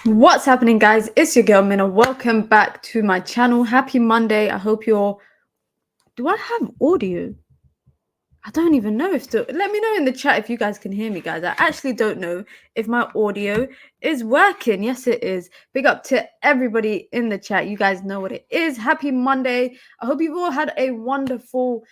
What's happening, guys? It's your girl Mina. Welcome back to my channel. Happy Monday. I hope you're. Do I have audio? I don't even know if to. Let me know in the chat if you guys can hear me, guys. I actually don't know if my audio is working. Yes, it is. Big up to everybody in the chat. You guys know what it is. Happy Monday. I hope you've all had a wonderful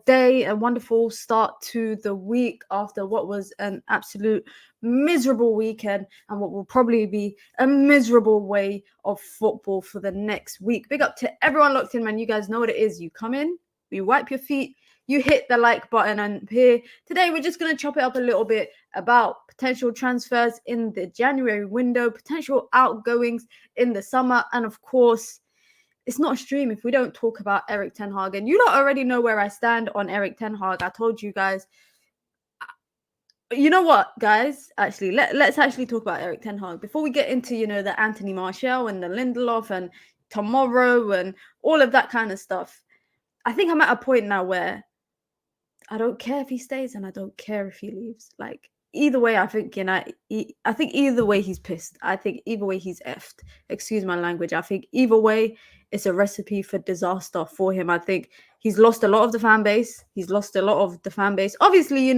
day, a wonderful start to the week after what was an absolute miserable weekend and what will probably be a miserable way of football for the next week. Big up to everyone locked in, man. You guys know what it is. You come in, you wipe your feet, you hit the like button, and here today we're just going to chop it up a little bit about potential transfers in the January window, potential outgoings in the summer, and of course, it's not a stream if we don't talk about Erik ten Hag. And you lot already know where I stand on Erik ten Hag. I told you guys. You know what, guys? Actually, let's actually talk about Erik ten Hag before we get into the Anthony Martial and the Lindelof and tomorrow and all of that kind of stuff. I think I'm at a point now where I don't care if he stays and I don't care if he leaves. Like, either way, I think I think either way he's pissed. I think either way he's effed. Excuse my language. I think either way it's a recipe for disaster for him. I think he's lost a lot of the fan base. Obviously,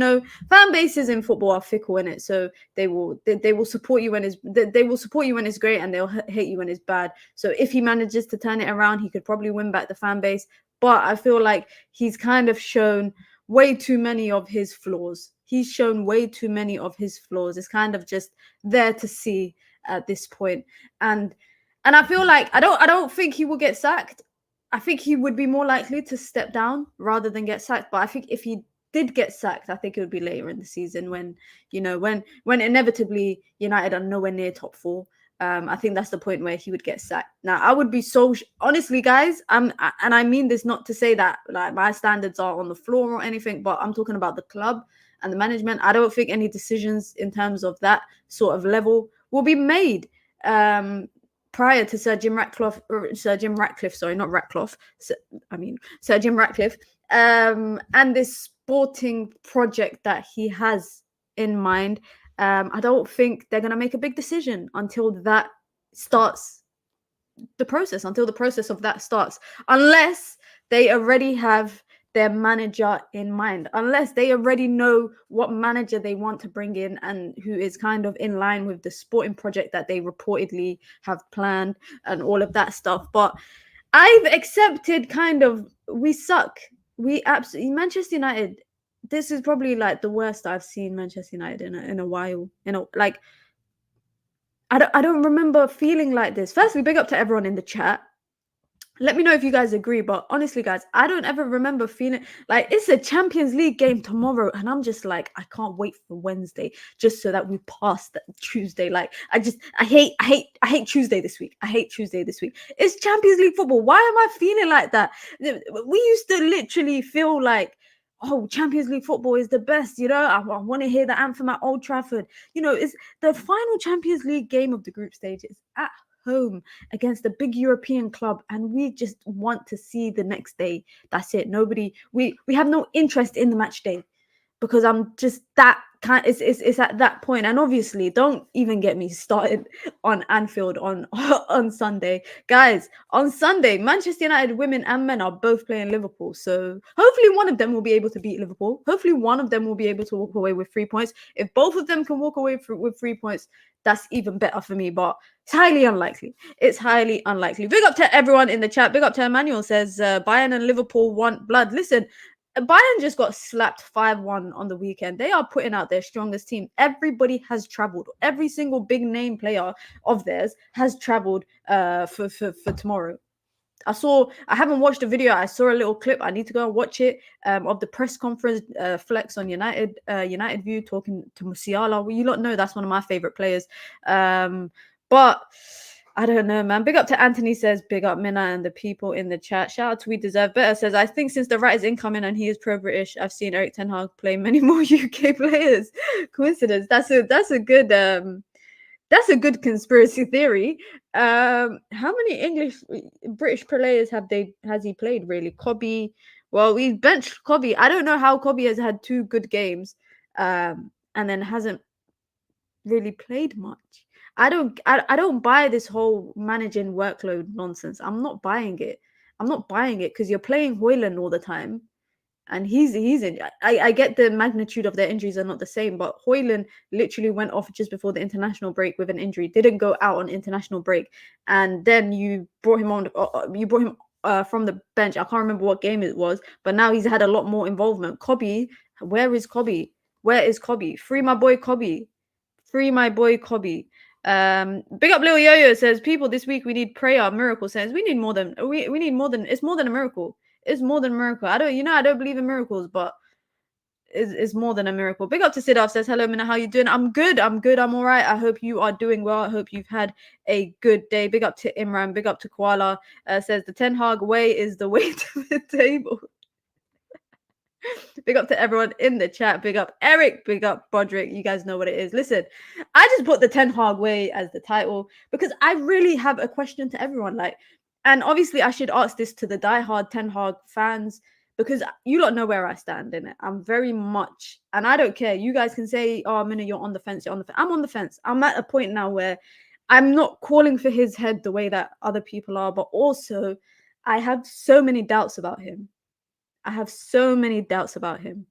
fan bases in football are fickle in it, so they will support you when it's great, and they'll hate you when it's bad. So if he manages to turn it around, he could probably win back the fan base. But I feel like he's kind of shown way too many of his flaws. He's shown way too many of his flaws. It's kind of just there to see at this point. And I feel like I don't think he will get sacked. I think he would be more likely to step down rather than get sacked. But I think if he did get sacked, I think it would be later in the season when inevitably United are nowhere near top four. I think that's the point where he would get sacked. Now, I would be honestly, guys. And I mean this not to say that like my standards are on the floor or anything, but I'm talking about the club and the management. I don't think any decisions in terms of that sort of level will be made prior to Sir Jim Ratcliffe. Sorry, not Ratcliffe. Sir Jim Ratcliffe. And this sporting project that he has in mind. I don't think they're going to make a big decision until that starts the process, until the process of that starts, unless they already have their manager in mind, unless they already know what manager they want to bring in and who is kind of in line with the sporting project that they reportedly have planned and all of that stuff. But I've accepted we suck. We absolutely, Manchester United, this is probably like the worst I've seen Manchester United in a while. I don't remember feeling like this. Firstly, big up to everyone in the chat. Let me know if you guys agree, but honestly, guys, I don't ever remember feeling like it's a Champions League game tomorrow, and I'm just like, I can't wait for Wednesday just so that we pass that Tuesday. Like, I hate Tuesday this week. I hate Tuesday this week. It's Champions League football. Why am I feeling like that? We used to literally feel like, oh, Champions League football is the best. I want to hear the anthem at Old Trafford. It's the final Champions League game of the group stage. It's at home against a big European club, and we just want to see the next day. That's it. We have no interest in the match day because I'm just that kind. It's at that point. And obviously, don't even get me started on Anfield on Sunday, guys. On Sunday, Manchester United women and men are both playing Liverpool, so hopefully one of them will be able to beat Liverpool. Hopefully one of them will be able to walk away with 3 points. If both of them can walk away with 3 points, that's even better for me, but it's highly unlikely. It's highly unlikely. Big up to everyone in the chat. Big up to Emmanuel, says Bayern and Liverpool want blood. Listen, Bayern just got slapped 5-1 on the weekend. They are putting out their strongest team. Everybody has traveled. Every single big name player of theirs has traveled for tomorrow. I haven't watched the video. I saw a little clip. I need to go and watch it of the press conference flex on United View talking to Musiala. Well, you lot know that's one of my favorite players. But I don't know, man. Big up to Anthony, says big up Mina and the people in the chat. Shout out to We Deserve Better, says I think since the right is incoming and he is pro-British, I've seen Erik ten Hag play many more UK players. Coincidence. That's a good conspiracy theory. How many British players has he played really? Cobby. Well, we benched Cobby. I don't know how Cobby has had 2 good games, and then hasn't really played much. I don't buy this whole managing workload nonsense. I'm not buying it. I'm not buying it because you're playing Hoyland all the time and he's in. I get the magnitude of their injuries are not the same, but Hoyland literally went off just before the international break with an injury, didn't go out on international break, and then you brought him on. You brought him from the bench. I can't remember what game it was, but now he's had a lot more involvement. Kobe, where is Kobe? Where is Kobe? Free my boy Kobe. Free my boy Kobe. Big up Lil Yo-Yo says, people this week we need prayer, miracle. Says we need more than we need more than it's more than a miracle. It's more than a miracle. I don't believe in miracles, but it's more than a miracle. Big up to Sidaf says, hello Mina, how you doing? I'm good. I'm all right. I hope you are doing well. I hope you've had a good day. Big up to Imran. Big up to Koala. Says the Ten Hag way is the way to the table. Big up to everyone in the chat. Big up Eric. Big up Broderick. You guys know what it is. Listen, I just put the Ten Hag way as the title because I really have a question to everyone. Like, and obviously I should ask this to the diehard Ten Hag fans because you don't know where I stand in it. I'm very much, and I don't care. You guys can say, "Oh, Mina, you're on the fence. You're on the fence." I'm on the fence. I'm at a point now where I'm not calling for his head the way that other people are, but also I have so many doubts about him. I have so many doubts about him.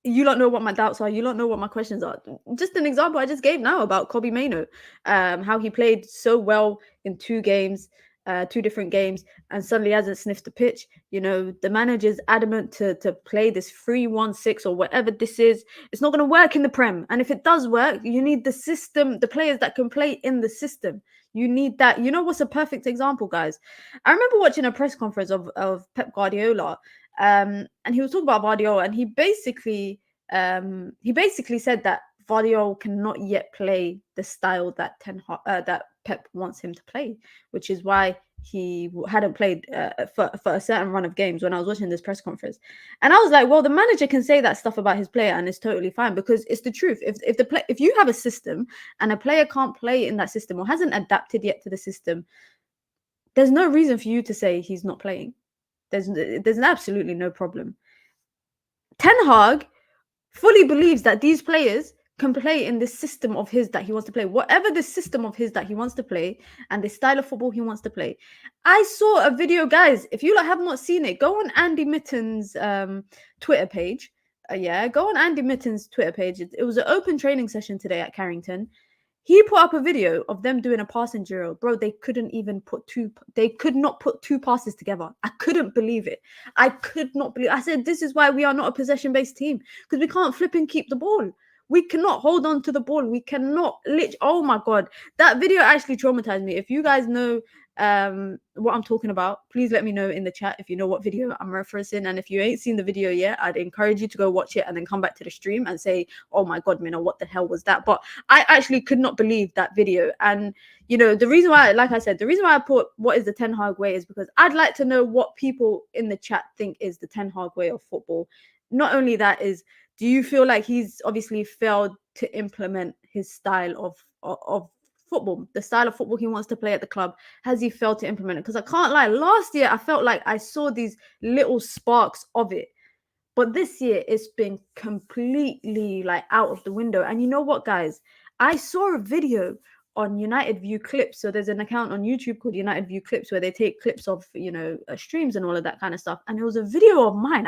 You don't know what my doubts are. You don't know what my questions are. Just an example I just gave now about Kobe Mainoo, how he played so well in two different games, and suddenly hasn't sniffed the pitch. You know, the manager's adamant to play this 3-1-6 or whatever this is. It's not going to work in the Prem. And if it does work, you need the system, the players that can play in the system. You need that. You know what's a perfect example, guys? I remember watching a press conference of Pep Guardiola, and he was talking about Guardiola, and he basically said that Guardiola cannot yet play the style that that Pep wants him to play, which is why he hadn't played for a certain run of games when I was watching this press conference. And I was like, well, the manager can say that stuff about his player and it's totally fine because it's the truth. If you have a system and a player can't play in that system or hasn't adapted yet to the system, there's no reason for you to say he's not playing. There's absolutely no problem. Ten Hag fully believes that these players can play in this system of his that he wants to play, whatever the system of his that he wants to play and the style of football he wants to play. I saw a video, guys. If you have not seen it, go on Andy Mitten's Twitter page. Go on Andy Mitten's Twitter page. It was an open training session today at Carrington. He put up a video of them doing a passing drill. Bro, they could not put two passes together. I couldn't believe it. I said, this is why we are not a possession-based team. Because we can't flip and keep the ball. We cannot hold on to the ball. We cannot oh my God. That video actually traumatized me. If you guys know what I'm talking about, please let me know in the chat if you know what video I'm referencing. And if you ain't seen the video yet, I'd encourage you to go watch it and then come back to the stream and say, oh my God, Mina, what the hell was that? But I actually could not believe that video. And you know, the reason why, like I said, the reason why I put what is the Ten Hag way is because I'd like to know what people in the chat think is the Ten Hag way of football. Not only that is, do you feel like he's obviously failed to implement his style of football, the style of football he wants to play at the club? Has he failed to implement it? Because I can't lie, last year I felt like I saw these little sparks of it, but this year it's been completely like out of the window. And you know what, guys? I saw a video on United View Clips. So there's an account on YouTube called United View Clips where they take clips of, you know, streams and all of that kind of stuff. And it was a video of mine.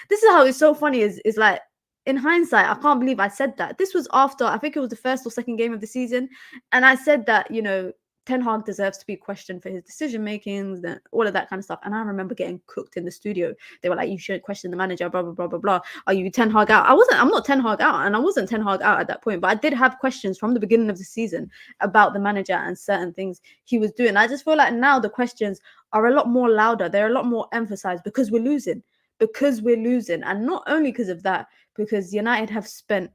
This is how it's so funny is like, in hindsight, I can't believe I said that. This was after, I think it was the first or second game of the season. And I said that, you know, Ten Hag deserves to be questioned for his decision making, all of that kind of stuff. And I remember getting cooked in the studio. They were like, you shouldn't question the manager, blah, blah, blah, blah, blah. Are you Ten Hag out? I'm not Ten Hag out. And I wasn't Ten Hag out at that point. But I did have questions from the beginning of the season about the manager and certain things he was doing. I just feel like now the questions are a lot more louder. They're a lot more emphasized because we're losing. And not only because of that, because United have spent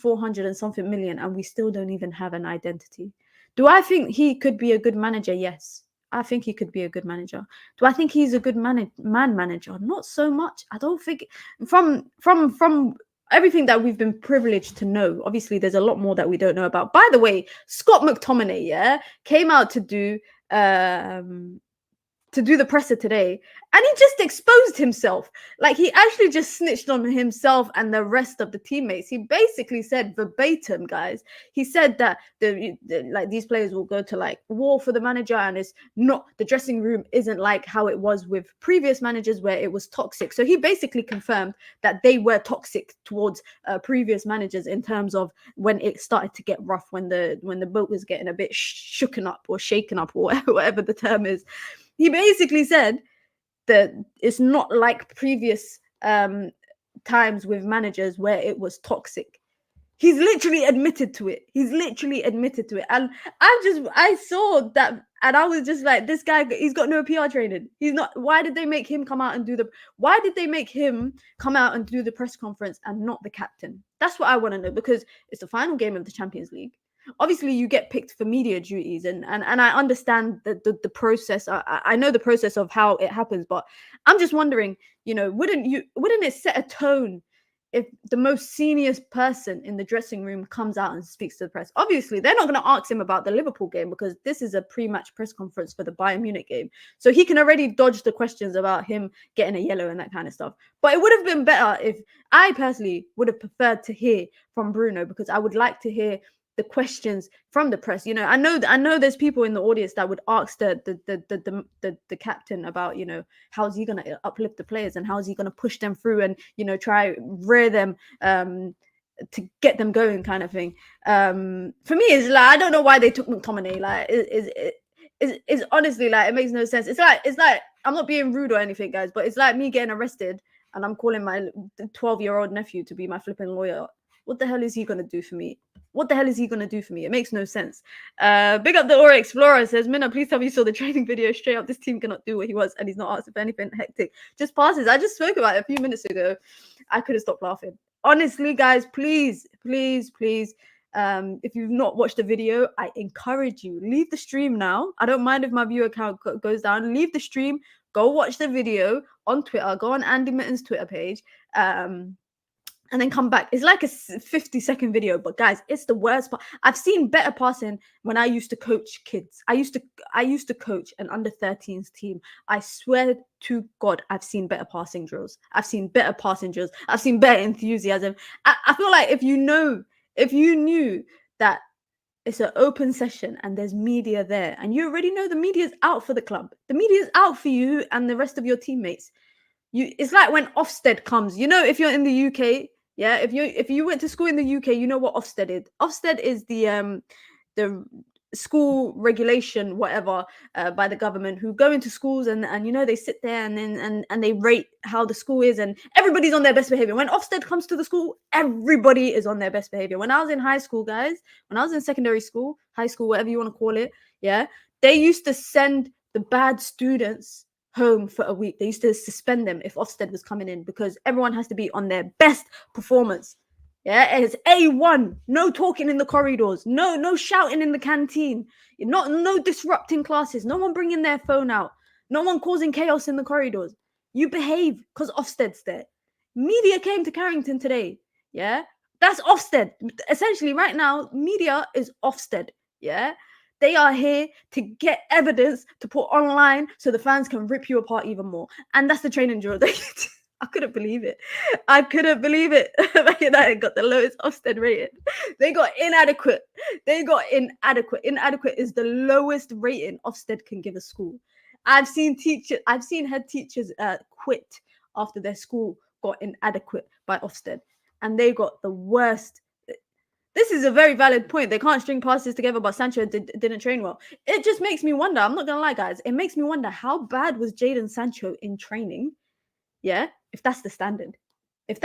400 and something million and we still don't even have an identity. Do I think he could be a good manager? Yes, I think he could be a good manager. Do I think he's a good man manager? Not so much. I don't think from everything that we've been privileged to know. Obviously, there's a lot more that we don't know about. By the way, Scott McTominay, came out to do to do the presser today, and he just exposed himself. Like, he actually just snitched on himself and the rest of the teammates. He basically said verbatim, guys, he said that like these players will go to like war for the manager, and it's not, the dressing room isn't like how it was with previous managers where it was toxic. So he basically confirmed that they were toxic towards previous managers in terms of when it started to get rough, when the boat was getting a bit shaken up or whatever the term is. He basically said that it's not like previous times with managers where it was toxic. He's literally admitted to it. And I saw that, and I was just like, this guy, he's got no PR training. He's not. Why did they make him come out and do the press conference and not the captain? That's what I want to know, because it's the final game of the Champions League. Obviously, you get picked for media duties, and I understand the process. I know the process of how it happens, but I'm just wondering, wouldn't it set a tone if the most senior person in the dressing room comes out and speaks to the press? Obviously, they're not going to ask him about the Liverpool game, because this is a pre-match press conference for the Bayern Munich game. So he can already dodge the questions about him getting a yellow and that kind of stuff. But it would have been better if I personally would have preferred to hear from Bruno, because I would like to hear the questions from the press. I know there's people in the audience that would ask the captain about, how's he going to uplift the players, and how's he going to push them through, and try rear them to get them going, kind of thing. For me, it's like, I don't know why they took McTominay. Like, is honestly, like, it makes no sense. It's like I'm not being rude or anything, guys, but it's like me getting arrested and I'm calling my 12-year-old nephew to be my flipping lawyer. What the hell is he going to do for me? It makes no sense. Big up the Aura Explorer says, Mina, please tell me you saw the training video. Straight up, this team cannot do what he was, and he's not asked if anything hectic just passes. I just spoke about it a few minutes ago. I could have stopped laughing. Honestly, guys, please, if you've not watched the video, I encourage you, leave the stream now. I don't mind if my view account goes down. Leave the stream, go watch the video on Twitter, go on Andy Mitten's Twitter page, and then come back. It's like a 50-second video, but guys, it's the worst part. I've seen better passing when I used to coach kids. I used to coach an under-13s team. I swear to God, I've seen better passing drills. I've seen better enthusiasm. I feel like if you knew that it's an open session and there's media there, and you already know the media's out for the club, the media's out for you and the rest of your teammates. It's like when Ofsted comes. If you're in the UK, yeah, if you went to school in the UK, you know what Ofsted is. Ofsted is the school regulation, whatever, by the government, who go into schools and they sit there and they rate how the school is, and everybody's on their best behavior. When Ofsted comes to the school, everybody is on their best behavior. When I was in high school, guys, when I was in secondary school, high school, whatever you want to call it, yeah, they used to send the bad students home for a week. They used to suspend them if Ofsted was coming in, because everyone has to be on their best performance. Yeah, it's A1. No talking in the corridors. No shouting in the canteen. No disrupting classes. No one bringing their phone out. No one causing chaos in the corridors. You behave because Ofsted's there. Media came to Carrington today. Yeah, that's Ofsted. Essentially, right now, media is Ofsted. Yeah. They are here to get evidence to put online so the fans can rip you apart even more. And that's the training drill. I couldn't believe it. United got the lowest Ofsted rating. They got inadequate. Inadequate is the lowest rating Ofsted can give a school. I've seen head teachers quit after their school got inadequate by Ofsted. And they got the worst. This is a very valid point. They can't string passes together, but Sancho didn't train well. It just makes me wonder. I'm not going to lie, guys. It makes me wonder, how bad was Jadon Sancho in training? Yeah, if that's the standard. If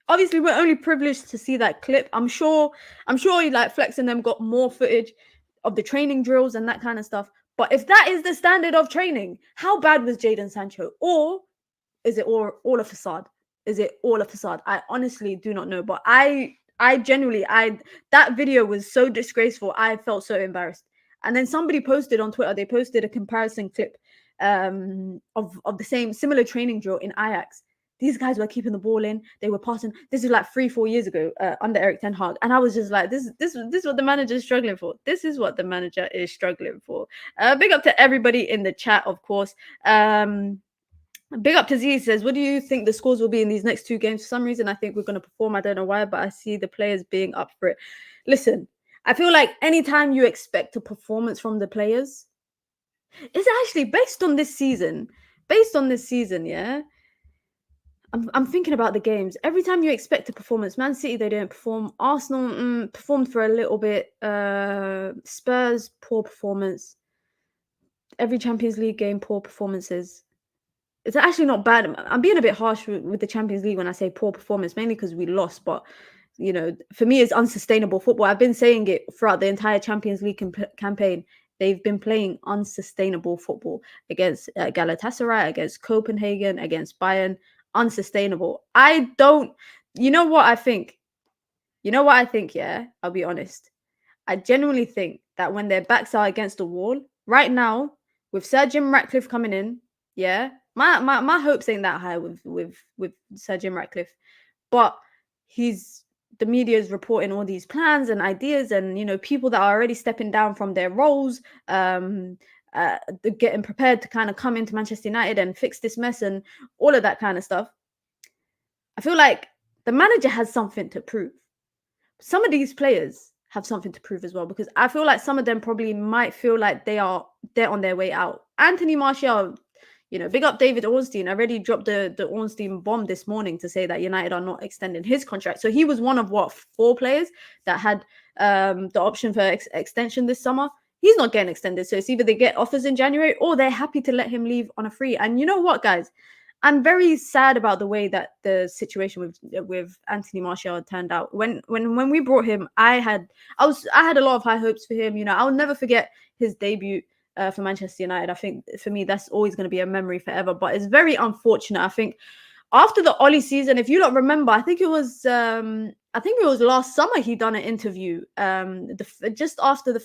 obviously we're only privileged to see that clip. I'm sure like Flex and them got more footage of the training drills and that kind of stuff. But if that is the standard of training, how bad was Jadon Sancho? Or is it all a facade? I honestly do not know. But I genuinely, that video was so disgraceful. I felt so embarrassed. And then somebody posted on Twitter, they posted a comparison clip of the similar training drill in Ajax. these guys were keeping the ball in. They were passing. This is like 3-4 years ago under Eric Ten Hag. And I was just like, this is what the manager is struggling for. This is what the manager is struggling for. Big up to everybody in the chat, of course. Big up to Z says, what do you think the scores will be in these next 2 games? For some reason, I think we're going to perform. I don't know why, but I see the players being up for it. Listen, I feel like anytime you expect a performance from the players, it's actually based on this season. Yeah. I'm thinking about the games. Every time you expect a performance, Man City, they don't perform. Arsenal performed for a little bit. Spurs, poor performance. Every Champions League game, poor performances. It's actually not bad. I'm being a bit harsh with the Champions League when I say poor performance, mainly because we lost. But, you know, for me, it's unsustainable football. I've been saying it throughout the entire Champions League campaign. They've been playing unsustainable football against Galatasaray, against Copenhagen, against Bayern. Unsustainable. You know what I think? Yeah, I'll be honest. I genuinely think that when their backs are against the wall, right now, with Sir Jim Ratcliffe coming in, yeah, my hopes ain't that high with Sir Jim Ratcliffe, but the media is reporting all these plans and ideas, and you know, people that are already stepping down from their roles, getting prepared to kind of come into Manchester United and fix this mess and all of that kind of stuff. I feel like the manager has something to prove. Some of these players have something to prove as well, because I feel like some of them probably might feel like they're on their way out. Anthony Martial, you know, big up David Ornstein. I already dropped the Ornstein bomb this morning to say that United are not extending his contract. So he was one of 4 players that had the option for extension this summer. He's not getting extended. So it's either they get offers in January or they're happy to let him leave on a free. And you know what, guys? I'm very sad about the way that the situation with Anthony Martial turned out. When we brought him, I had a lot of high hopes for him. You know, I'll never forget his debut for Manchester United. I think for me, that's always going to be a memory forever. But it's very unfortunate. I think after the Oli season, if you don't remember, I think it was last summer he done an interview. Just after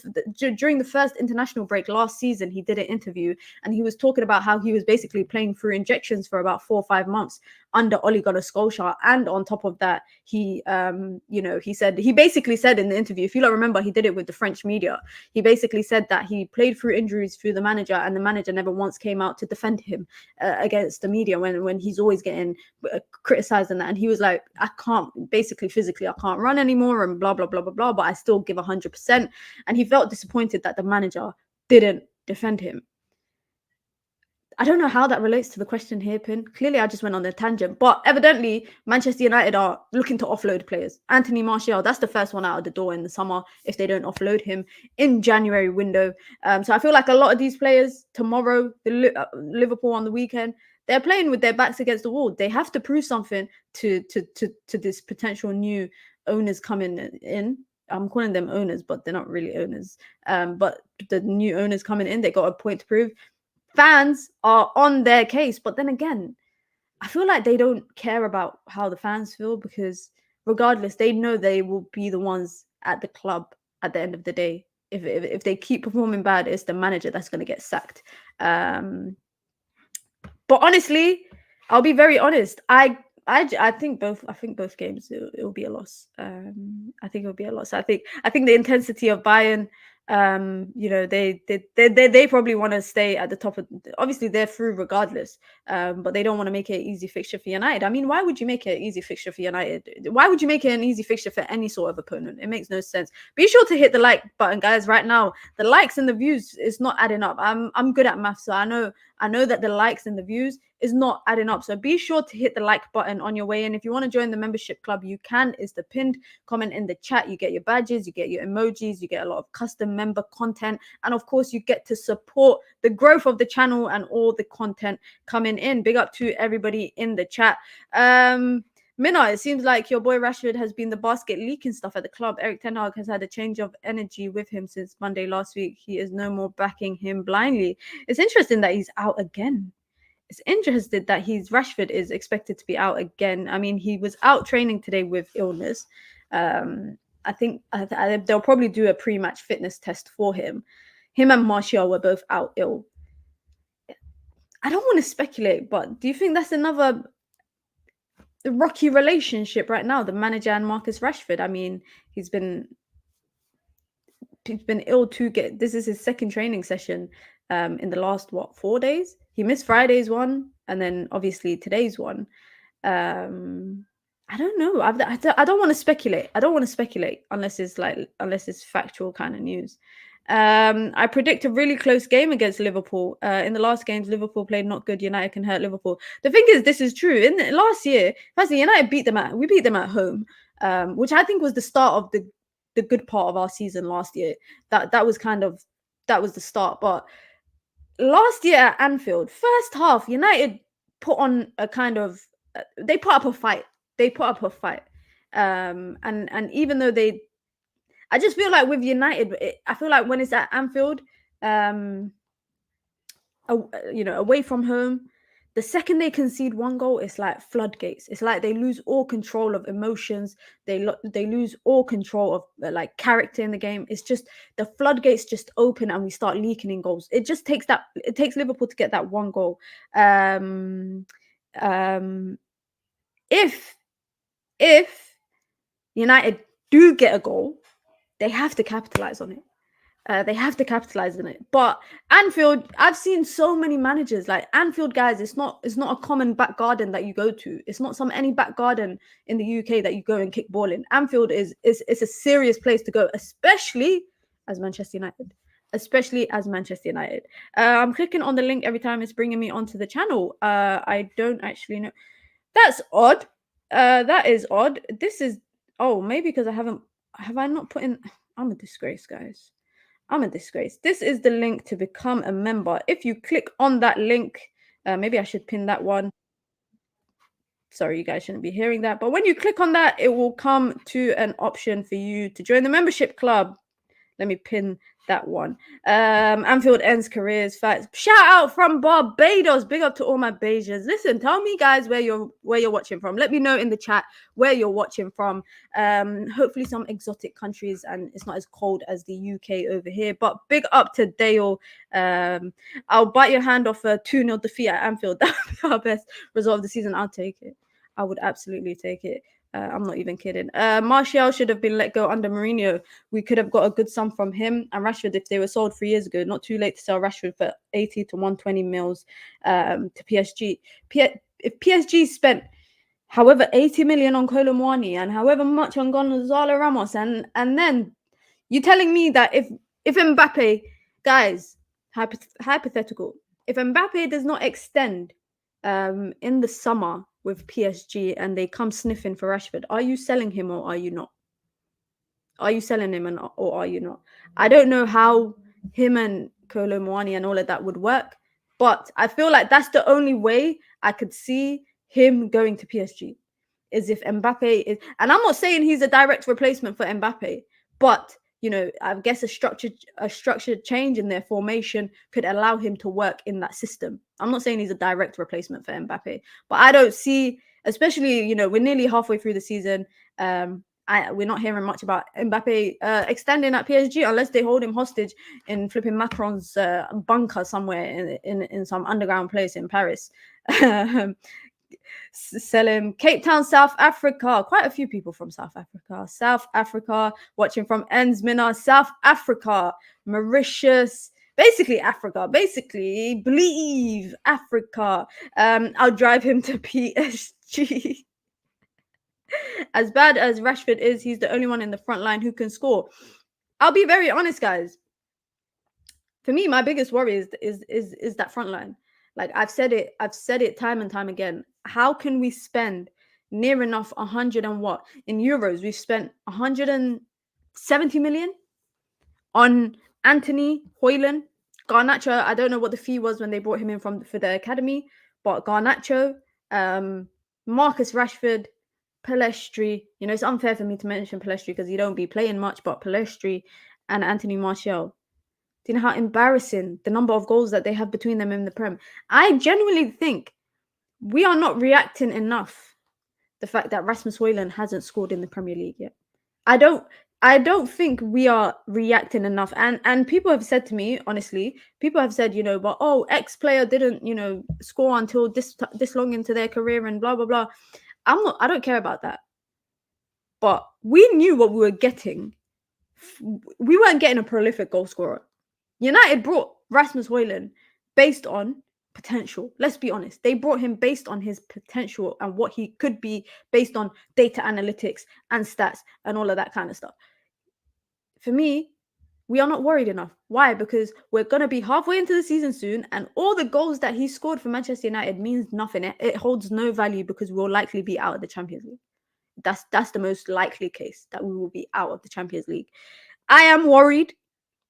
during the first international break last season, he did an interview and he was talking about how he was basically playing through injections for about 4 or 5 months under Ole Gunnar Solskjaer, and on top of that, he basically said in the interview, if you don't remember, he did it with the French media. He basically said that he played through injuries through the manager, and the manager never once came out to defend him against the media when he's always getting criticized and that. And he was like, I can't, basically physically, I can't run anymore and blah, blah, blah, blah, blah, but I still give 100%. And he felt disappointed that the manager didn't defend him. I don't know how that relates to the question here, Pin. Clearly, I just went on a tangent. But evidently, Manchester United are looking to offload players. Anthony Martial, that's the first one out of the door in the summer if they don't offload him in January window. So I feel like a lot of these players tomorrow, Liverpool on the weekend, they're playing with their backs against the wall. They have to prove something to this potential new owners coming in. I'm calling them owners, but they're not really owners. But the new owners coming in, they got a point to prove. Fans are on their case, but then again, I feel like they don't care about how the fans feel, because regardless, they know they will be the ones at the club at the end of the day. If they keep performing bad, it's the manager that's going to get sacked. But honestly, I'll be very honest. I think both games it will be a loss. I think it'll be a loss. I think the intensity of Bayern. They probably want to stay at the top of. Obviously, they're through regardless, but they don't want to make it an easy fixture for United. I mean, why would you make it an easy fixture for United? Why would you make it an easy fixture for any sort of opponent? It makes no sense. Be sure to hit the like button, guys. Right now, the likes and the views is not adding up. I'm good at math, so I know that the likes and the views is not adding up. So be sure to hit the like button on your way in. If you want to join the membership club, you can. It's the pinned comment in the chat. You get your badges, you get your emojis, you get a lot of custom member content, and of course you get to support the growth of the channel and all the content coming in. Big up to everybody in the chat. Mina, it seems like your boy Rashford has been the basket leaking stuff at the club. Eric Ten Hag has had a change of energy with him since Monday last week. He is no more backing him blindly. It's interesting that he's out again. It's interesting that Rashford is expected to be out again. I mean, he was out training today with illness. I think they'll probably do a pre-match fitness test for him. Him and Martial were both out ill. I don't want to speculate, but do you think that's another rocky relationship right now, the manager and Marcus Rashford. I mean, he's been ill to get. This is his second training session in the last 4 days. He missed Friday's one, and then obviously today's one. I don't know. I don't want to speculate. I don't want to speculate unless it's factual kind of news. I predict a really close game against Liverpool. In the last games, Liverpool played not good. United can hurt Liverpool. The thing is, this is true. In the last year, firstly, United beat them at home, which I think was the start of the good part of our season last year. That was the start. But last year at Anfield, first half, United put on a kind of they put up a fight. And even though I just feel like with United, I feel like when it's at Anfield, away from home, the second they concede one goal, it's like floodgates. It's like they lose all control of emotions. They lose all control of like character in the game. It's just the floodgates just open and we start leaking in goals. It takes Liverpool to get that one goal. If United do get a goal, they have to capitalize on it. But Anfield, I've seen so many managers like Anfield, guys. It's not a common back garden that you go to. It's not any back garden in the UK that you go and kick ball in. Anfield is a serious place to go, especially as Manchester United. I'm clicking on the link every time it's bringing me onto the channel. I don't actually know. That's odd. That is odd. This is maybe because have I not put in. I'm a disgrace, guys. I'm a disgrace. This is the link to become a member. If you click on that link, maybe I should pin that one. Sorry, you guys shouldn't be hearing that. But when you click on that, it will come to an option for you to join the membership club. Let me pin that one. Anfield ends careers. Facts. Shout out from Barbados. Big up to all my Bajans. Listen, tell me, guys, where you're watching from. Let me know in the chat where you're watching from. Hopefully some exotic countries and it's not as cold as the UK over here. But big up to Dale. I'll bite your hand off a 2-0 defeat at Anfield. That would be our best result of the season. I'll take it. I would absolutely take it. I'm not even kidding. Martial should have been let go under Mourinho. We could have got a good sum from him and Rashford if they were sold 3 years ago. Not too late to sell Rashford for 80 to 120 mils to PSG. If PSG spent however 80 million on Kolo Muani and however much on Gonzalo Ramos, and then you're telling me that if Mbappe, guys, hypothetical, if Mbappe does not extend in the summer with PSG and they come sniffing for Rashford, are you selling him or are you not? Are you selling him or are you not? I don't know how him and Kolo Muani and all of that would work, but I feel like that's the only way I could see him going to PSG is if Mbappe is, and I'm not saying he's a direct replacement for Mbappe, but I guess a structured change in their formation could allow him to work in that system. I'm not saying he's a direct replacement for Mbappe, but I don't see, especially, we're nearly halfway through the season. We're not hearing much about Mbappe extending at PSG unless they hold him hostage in flipping Macron's bunker somewhere in some underground place in Paris. Sell him. Cape Town, South Africa. Quite a few people from South Africa. Watching from Ensmina, South Africa. Mauritius. Basically Africa. Basically, believe Africa. I'll drive him to PSG. As bad as Rashford is, he's the only one in the front line who can score. I'll be very honest, guys. For me, my biggest worry is that front line. Like I've said it time and time again. How can we spend near enough 100 and what? In euros, we've spent 170 million on Anthony Hoyland. Garnacho, I don't know what the fee was when they brought him in for the academy, but Garnacho, Marcus Rashford, Pellistri. It's unfair for me to mention Pellistri because he don't be playing much, but Pellistri and Anthony Martial. Do you know how embarrassing the number of goals that they have between them in the Prem? I genuinely think we are not reacting enough the fact that Rasmus Højlund hasn't scored in the Premier League yet. I don't think we are reacting enough. And people have said to me, honestly, but X player didn't, score until this long into their career and blah, blah, blah. I don't care about that. But we knew what we were getting. We weren't getting a prolific goal scorer. United brought Rasmus Højlund based on potential. Let's be honest. They brought him based on his potential and what he could be based on data analytics and stats and all of that kind of stuff. For me, we are not worried enough. Why? Because we're going to be halfway into the season soon, and all the goals that he scored for Manchester United means nothing. It holds no value because we'll likely be out of the Champions League. That's the most likely case, that we will be out of the Champions League. I am worried.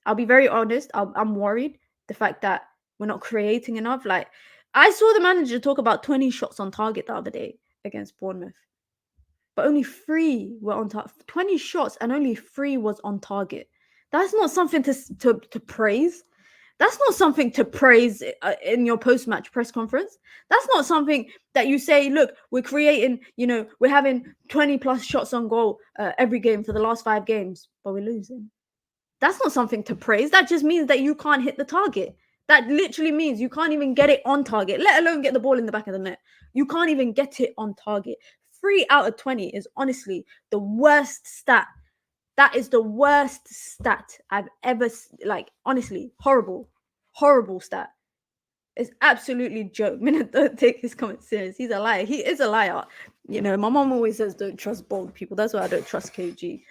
I'll be very honest. I'm worried. The fact that we're not creating enough. Like, I saw the manager talk about 20 shots on target the other day against Bournemouth, but only 3 were on target. 20 shots and only 3 was on target. That's not something to praise. That's not something to praise in your post-match press conference. That's not something that you say, look, we're creating, we're having 20 plus shots on goal every game for the last 5 games, but we're losing. That's not something to praise. That just means that you can't hit the target. That literally means you can't even get it on target, let alone get the ball in the back of the net. You can't even get it on target. 3 out of 20 is honestly the worst stat. That is the worst stat I've ever, honestly, horrible stat. It's absolutely joke. Mina, don't take his comments serious. He's a liar. He is a liar. My mom always says don't trust bold people. That's why I don't trust KG.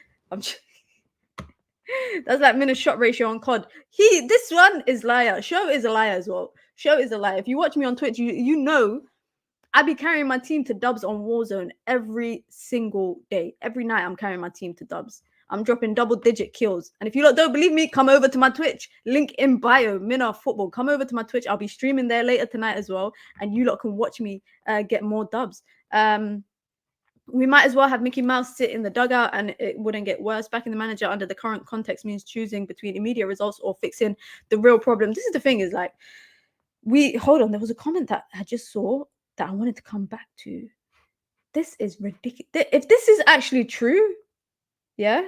That's like Mina's shot ratio on COD. This one is liar. Show is a liar as well. Show is a liar. If you watch me on Twitch, you know I be carrying my team to dubs on Warzone every single day. Every night I'm carrying my team to dubs. I'm dropping double-digit kills. And if you lot don't believe me, come over to my Twitch. Link in bio, MinaFootball. Come over to my Twitch. I'll be streaming there later tonight as well. And you lot can watch me get more dubs. We might as well have Mickey Mouse sit in the dugout and it wouldn't get worse. Backing the manager under the current context means choosing between immediate results or fixing the real problem. This is the thing, is like, hold on. There was a comment that I just saw that I wanted to come back to. This is ridiculous. If this is actually true, yeah?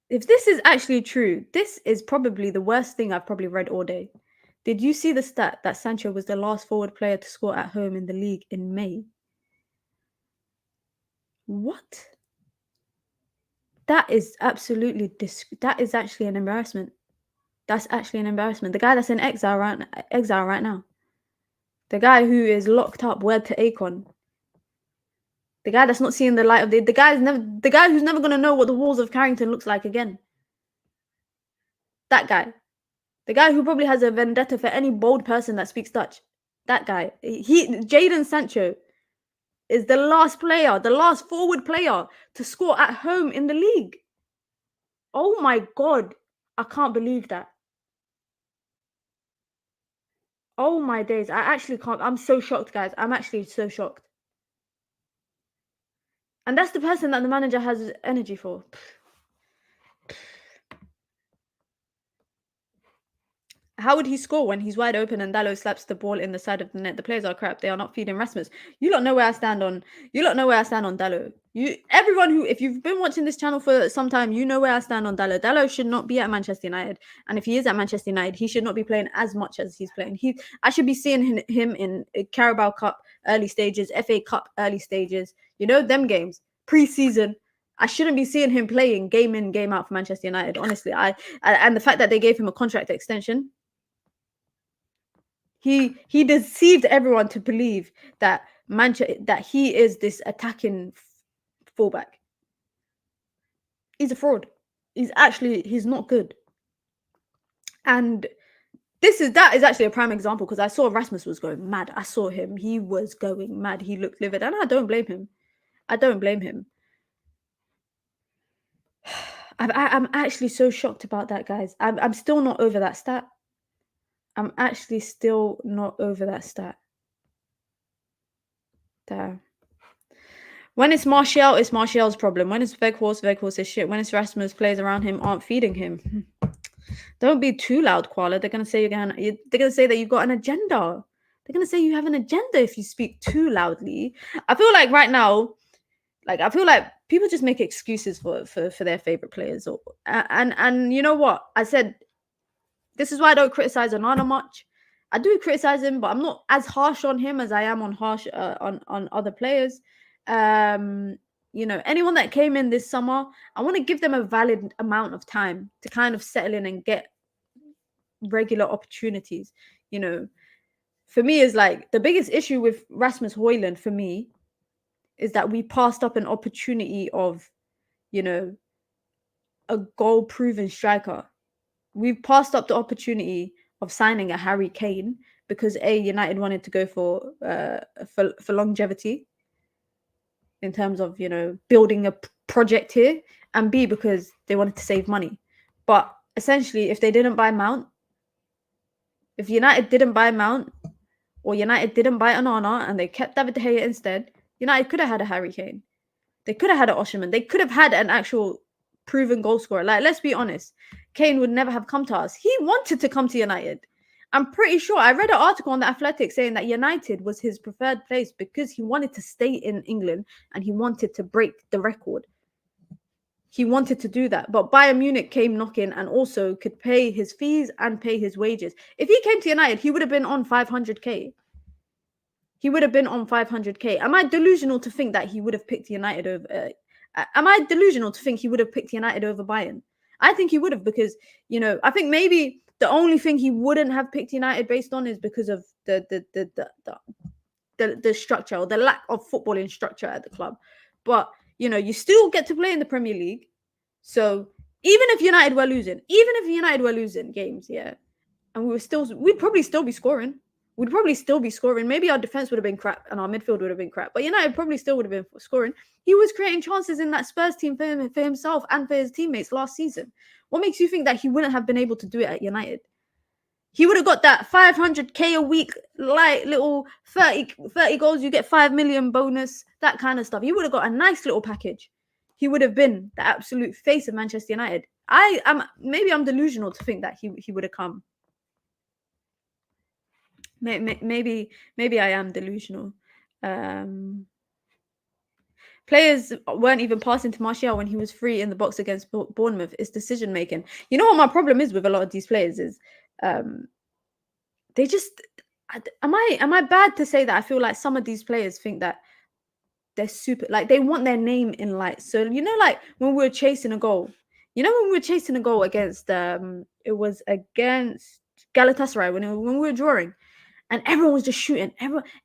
If this is actually true, this is probably the worst thing I've probably read all day. Did you see the stat that Sancho was the last forward player to score at home in the league in May? What? That is absolutely that is actually an embarrassment. That's actually an embarrassment. The guy that's in exile right now. The guy who is locked up, wed to Akon. The guy that's not seeing the light of the guy who's never gonna know what the walls of Carrington looks like again. That guy. The guy who probably has a vendetta for any bold person that speaks Dutch. That guy. Jadon Sancho is the last forward player to score at home in the league. Oh my God. I can't believe that. Oh my days. I actually can't. I'm so shocked, guys. I'm actually so shocked. And that's the person that the manager has energy for. How would he score when he's wide open and Dalot slaps the ball in the side of the net? The players are crap. They are not feeding Rasmus. You don't know where I stand on. Dalot. Everyone who, if you've been watching this channel for some time, you know where I stand on Dalot. Dalot should not be at Manchester United, and if he is at Manchester United, he should not be playing as much as he's playing. I should be seeing him in Carabao Cup early stages, FA Cup early stages. Them games pre-season. I shouldn't be seeing him playing game in, game out for Manchester United. Honestly, and the fact that they gave him a contract extension. He deceived everyone to believe that he is this attacking fullback. He's a fraud. He's not good. And that is actually a prime example, because I saw Rasmus was going mad. I saw him. He was going mad. He looked livid, and I don't blame him. I'm actually so shocked about that, guys. I'm still not over that stat. I'm actually still not over that stat. There. When it's Martial, it's Martial's problem. When it's Weghorst is shit. When it's Rasmus, players around him aren't feeding him. Don't be too loud, Koala. They're gonna say that you've got an agenda. They're gonna say you have an agenda if you speak too loudly. I feel like right now, people just make excuses for their favorite players. And you know what? I said, this is why I don't criticize Onana much. I do criticize him, but I'm not as harsh on him as I am on on other players. Anyone that came in this summer, I want to give them a valid amount of time to kind of settle in and get regular opportunities. For me, is like the biggest issue with Rasmus Højlund for me is that we passed up an opportunity of, a goal-proven striker. We've passed up the opportunity of signing a Harry Kane because United wanted to go for longevity in terms of building a project here, and B, because they wanted to save money. But essentially, if United didn't buy Mount, or United didn't buy Onana and they kept David De Gea instead, United could have had a Harry Kane. They could have had an Osimhen. They could have had an actual proven goal scorer. Like, let's be honest, Kane would never have come to us. He wanted to come to United. I'm pretty sure I read an article on The Athletic saying that United was his preferred place because he wanted to stay in England and he wanted to break the record. He wanted to do that, but Bayern Munich came knocking and also could pay his fees and pay his wages. If he came to United, he would have been on 500k. He would have been on 500k. Am I delusional to think that he would have picked United over? Am I delusional to think he would have picked United over Bayern? I think he would have because, I think maybe the only thing he wouldn't have picked United based on is because of the structure or the lack of footballing structure at the club. But, you still get to play in the Premier League. So even if United were losing games, yeah, and we'd probably still be scoring. Maybe our defense would have been crap and our midfield would have been crap, but United probably still would have been scoring. He was creating chances in that Spurs team for himself and for his teammates last season. What makes you think that he wouldn't have been able to do it at United? He would have got that 500k a week, like little 30 goals, you get 5 million bonus, that kind of stuff. He would have got a nice little package. He would have been the absolute face of Manchester United. Maybe I'm delusional to think that he would have come. Maybe I am delusional. Players weren't even passing to Martial when he was free in the box against Bournemouth. It's decision making. You know what my problem is with a lot of these players is they just am I bad to say that I feel like some of these players think that they're super, like they want their name in lights. So like when we were chasing a goal, against it was against Galatasaray when we were drawing. And everyone was just shooting.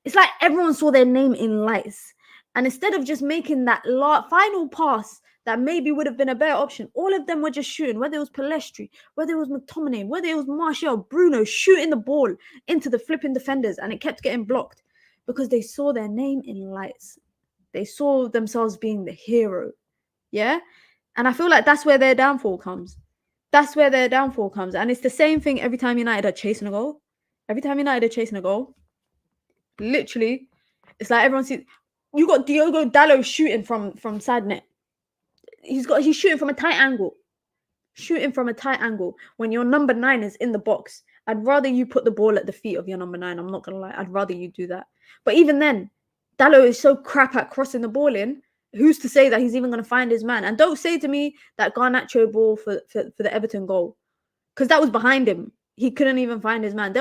It's like everyone saw their name in lights. And instead of just making that final pass that maybe would have been a better option, all of them were just shooting. Whether it was Pellistri, whether it was McTominay, whether it was Martial, Bruno, shooting the ball into the flipping defenders. And it kept getting blocked because they saw their name in lights. They saw themselves being the hero. Yeah? And I feel like that's where their downfall comes. And it's the same thing every time United are chasing a goal. Literally, it's like everyone sees. You got Diogo Dalot shooting from side net. He's shooting from a tight angle. When your number 9 is in the box. I'd rather you put the ball at the feet of your number 9. I'm not gonna lie. I'd rather you do that. But even then, Dalot is so crap at crossing the ball in. Who's to say that he's even gonna find his man? And don't say to me that Garnacho ball for the Everton goal, because that was behind him. He couldn't even find his man.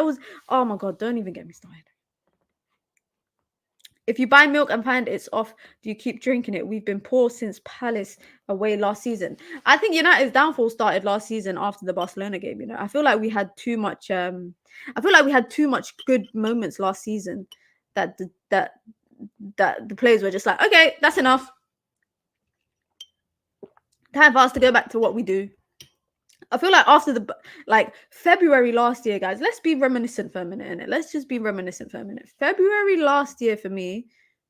Oh my God, don't even get me started. If you buy milk and find it's off, do you keep drinking it? We've been poor since Palace away last season. I think United's downfall started last season after the Barcelona game. I feel like we had too much. Good moments last season that the players were just like, okay, that's enough. Time for us to go back to what we do. I feel like after February last year, guys, let's be reminiscent for a minute, innit? Let's just be reminiscent for a minute. February last year for me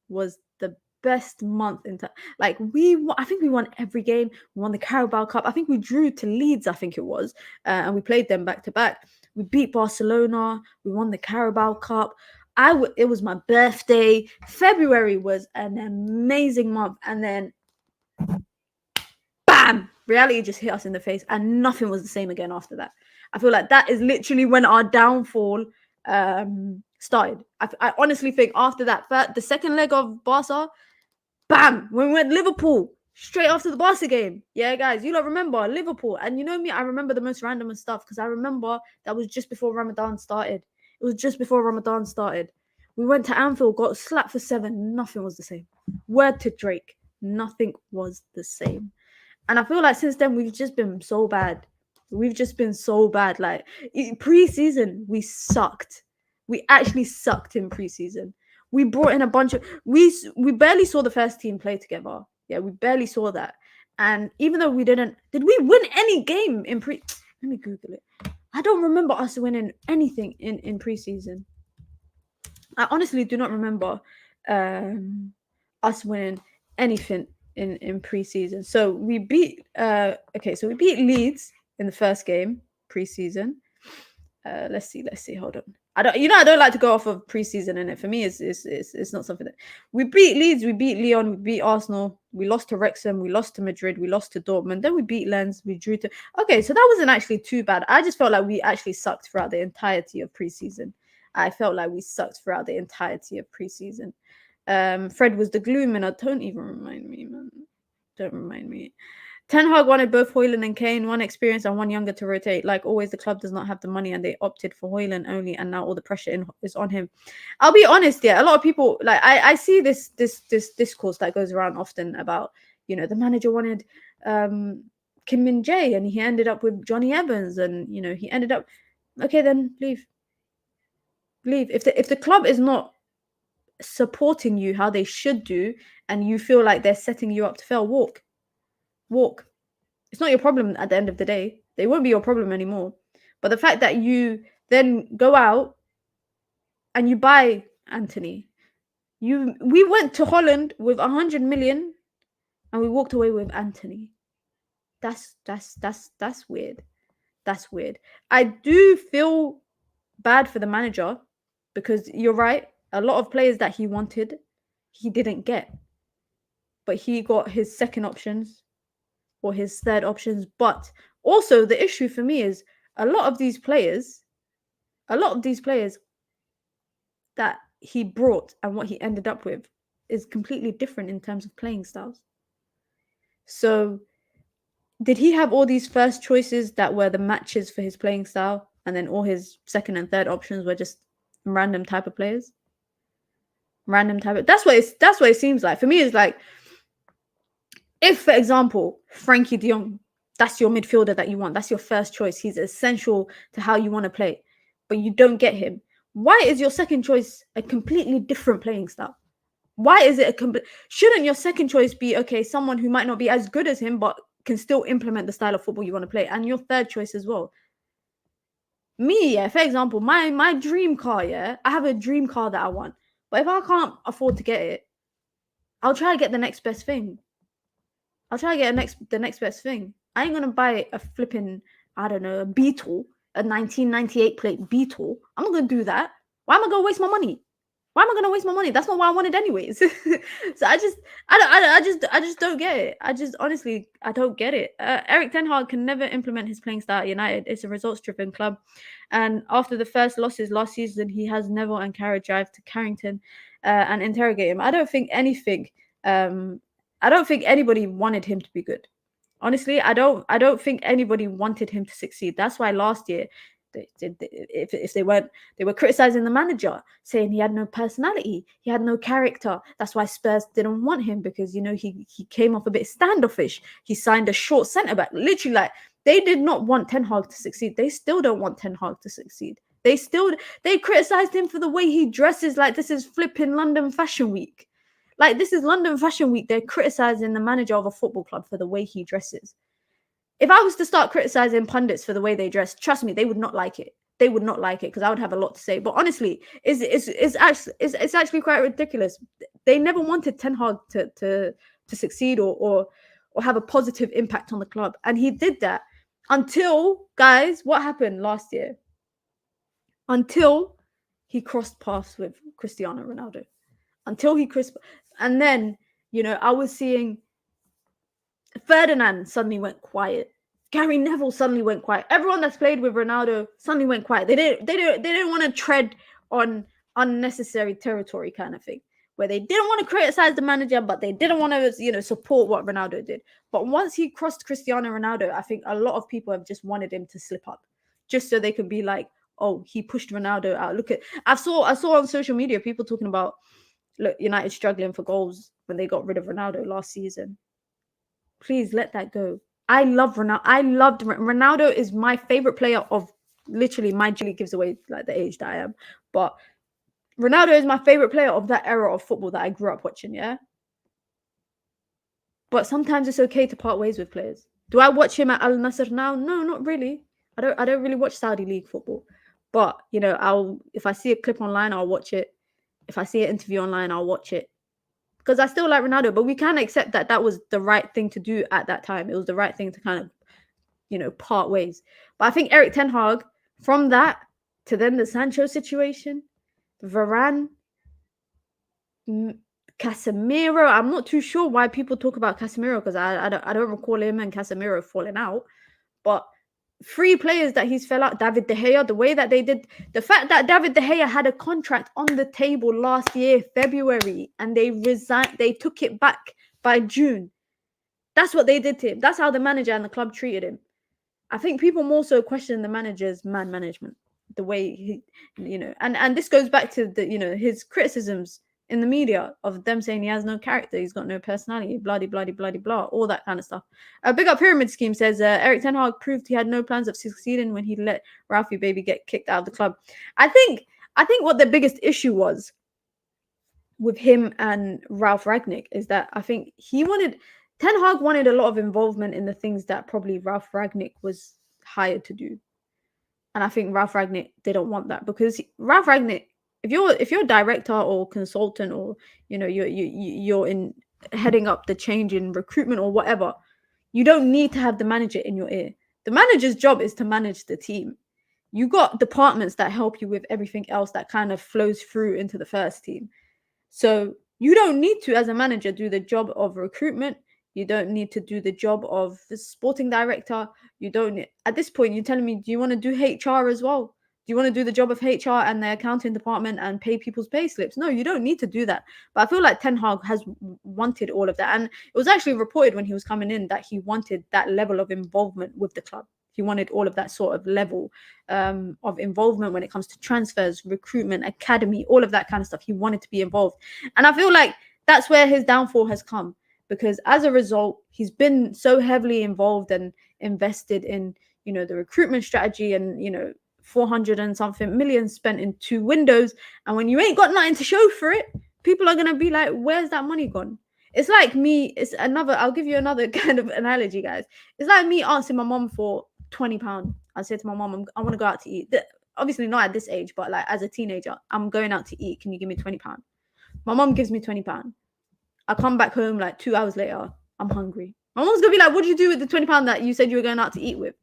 was the best month in time. I think we won every game. We won the Carabao Cup. I think we drew to Leeds, I think it was. And we played them back to back. We beat Barcelona. We won the Carabao Cup. It was my birthday. February was an amazing month. And then bam! Reality just hit us in the face and nothing was the same again after that. I feel like that is literally when our downfall started. I honestly think after that, the second leg of Barca, bam! When we went Liverpool, straight after the Barca game. Yeah, guys, you don't remember Liverpool. And you know me, I remember the most random stuff because I remember that was just before Ramadan started. It was just before Ramadan started. We went to Anfield, got slapped for 7. Nothing was the same. Word to Drake. Nothing was the same. And I feel like since then, we've just been so bad. We've just been so bad. Like, pre-season, we sucked. We actually sucked in pre-season. We brought in a bunch of... We barely saw the first team play together. Yeah, we barely saw that. And even though we didn't... Did we win any game in pre... Let me Google it. I don't remember us winning anything in pre-season. I honestly do not remember us winning anything in pre-season. So we beat we beat Leeds in the first game pre-season. Let's see. Hold on. I don't like to go off of pre-season in it. For me, it's not something that we beat Leeds, we beat Lyon, we beat Arsenal, we lost to Wrexham, we lost to Madrid, we lost to Dortmund, then we beat Lens, we drew to. Okay, so that wasn't actually too bad. I just felt like we actually sucked throughout the entirety of pre-season. I felt like we sucked throughout the entirety of pre-season. Fred was the gloom, and don't even remind me, man. Don't remind me. Ten Hag wanted both Højlund and Kane, one experienced and one younger to rotate. Like always, the club does not have the money, and they opted for Højlund only, and now all the pressure is on him. I'll be honest, yeah. A lot of people like I see this discourse that goes around often about the manager wanted Kim Min Jae, and he ended up with Johnny Evans, and he ended up okay. Then leave. If the club is not supporting you how they should do, and you feel like they're setting you up to fail, walk. It's not your problem at the end of the day. They won't be your problem anymore. But the fact that you then go out and you buy Anthony, we went to Holland with 100 million and we walked away with Anthony. That's weird. That's weird. I do feel bad for the manager because you're right. A lot of players that he wanted, he didn't get. But he got his second options or his third options. But also the issue for me is a lot of these players that he brought and what he ended up with is completely different in terms of playing styles. So did he have all these first choices that were the matches for his playing style, and then all his second and third options were just random type of players? That's what it seems like. For me, it's like, if, for example, Frankie de Jong, that's your midfielder that you want, that's your first choice, he's essential to how you want to play, but you don't get him. Why is your second choice a completely different playing style? Why is it shouldn't your second choice be, okay, someone who might not be as good as him, but can still implement the style of football you want to play? And your third choice as well. Me, yeah, for example, my dream car, yeah, I have a dream car that I want. But if I can't afford to get it, I'll try to get the next best thing. the next best thing. I ain't gonna buy a flipping, I don't know, a Beetle, a 1998 plate Beetle. I'm not gonna do that. Why am I gonna waste my money? That's not what I wanted anyways. So I just don't get it. Honestly, I don't get it. Erik ten Hag can never implement his playing style at United. It's a results-driven club. And after the first losses last season, he has Neville and Carragher drive to Carrington and interrogate him. I don't think anybody wanted him to be good. Honestly, I don't think anybody wanted him to succeed. That's why last year, they were criticizing the manager, saying he had no personality, he had no character. That's why Spurs didn't want him, because he came off a bit standoffish. He signed a short centre back. Literally, like, they did not want Ten Hag to succeed. They still don't want Ten Hag to succeed. They criticized him for the way he dresses. Like, this is flipping London Fashion Week. Like, this is London Fashion Week. They're criticizing the manager of a football club for the way he dresses. If I was to start criticizing pundits for the way they dress, trust me, they would not like it. They would not like it, because I would have a lot to say. But honestly, it's actually quite ridiculous. They never wanted Ten Hag to succeed or have a positive impact on the club, and he did that until, guys, what happened last year? Until he crossed paths with Cristiano Ronaldo. And then I was seeing Ferdinand suddenly went quiet. Gary Neville suddenly went quiet. Everyone that's played with Ronaldo suddenly went quiet. They didn't want to tread on unnecessary territory, kind of thing, where they didn't want to criticize the manager, but they didn't want to support what Ronaldo did. But once he crossed Cristiano Ronaldo, I think a lot of people have just wanted him to slip up, just so they could be like, oh, he pushed Ronaldo out. Look at I saw on social media people talking about, look, United struggling for goals when they got rid of Ronaldo last season. Please let that go. I love Ronaldo. Ronaldo is my favorite player of literally my G League gives away like the age that I am. But Ronaldo is my favorite player of that era of football that I grew up watching, yeah? But sometimes it's okay to part ways with players. Do I watch him at Al Nassr now? No, not really. I don't really watch Saudi League football. But, you know, if I see a clip online, I'll watch it. If I see an interview online, I'll watch it. Because I still like Ronaldo, but we can accept that that was the right thing to do at that time. It was the right thing to kind of, you know, part ways. But I think Erik ten Hag, from that to then the Sancho situation, Varane, Casemiro. I'm not too sure why people talk about Casemiro because I don't recall him and Casemiro falling out. But 3 players that he's fell out, David De Gea, the way that they did, the fact that David De Gea had a contract on the table last year, February, and they resigned, they took it back by June. That's what they did to him. That's how the manager and the club treated him. I think people more so question the manager's man management, the way he, you know, and this goes back to the, you know, his criticisms in the media of them saying he has no character, he's got no personality, bloody, bloody, bloody, blah, all that kind of stuff. A Big Up Pyramid Scheme says Erik ten Hag proved he had no plans of succeeding when he let Ralphie Baby get kicked out of the club. I think what the biggest issue was with him and Ralph Ragnick is that I think Ten Hag wanted a lot of involvement in the things that probably Ralph Ragnick was hired to do. And I think Ralph Ragnick didn't want that because Ralph Ragnick, if you're a director or consultant or, you know, you're in heading up the change in recruitment or whatever, you don't need to have the manager in your ear. The manager's job is to manage the team. You got departments that help you with everything else that kind of flows through into the first team. So you don't need to, as a manager, do the job of recruitment. You don't need to do the job of the sporting director. You don't. At this point, you're telling me, do you want to do HR as well? Do you want to do the job of HR and the accounting department and pay people's pay slips? No, you don't need to do that. But I feel like Ten Hag has wanted all of that. And it was actually reported when he was coming in that he wanted that level of involvement with the club. He wanted all of that sort of level of involvement when it comes to transfers, recruitment, academy, all of that kind of stuff. He wanted to be involved. And I feel like that's where his downfall has come. Because as a result, he's been so heavily involved and invested in, you know, the recruitment strategy and, you know, 400 and something million spent in 2 windows. And when you ain't got nothing to show for it, people are going to be like, where's that money gone? It's like me. I'll give you another kind of analogy, guys. It's like me asking my mom for £20. I said to my mom, I want to go out to eat. Obviously not at this age, but like as a teenager, I'm going out to eat. Can you give me £20? My mom gives me £20. I come back home like 2 hours later. I'm hungry. My mom's gonna be like, "What did you do with the £20 that you said you were going out to eat with?"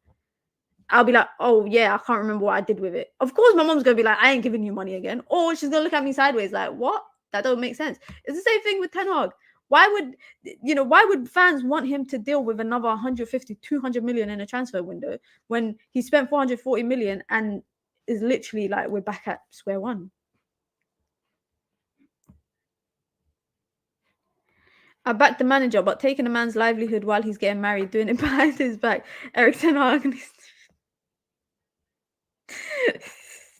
I'll be like, "Oh yeah, I can't remember what I did with it." Of course, my mom's gonna be like, "I ain't giving you money again," or she's gonna look at me sideways like, "What? That don't make sense." It's the same thing with Ten Hag. Why would fans want him to deal with another 150, 200 million in a transfer window when he spent 440 million and is literally like we're back at square one? I backed the manager, but taking a man's livelihood while he's getting married, doing it behind his back. Erik ten Hag.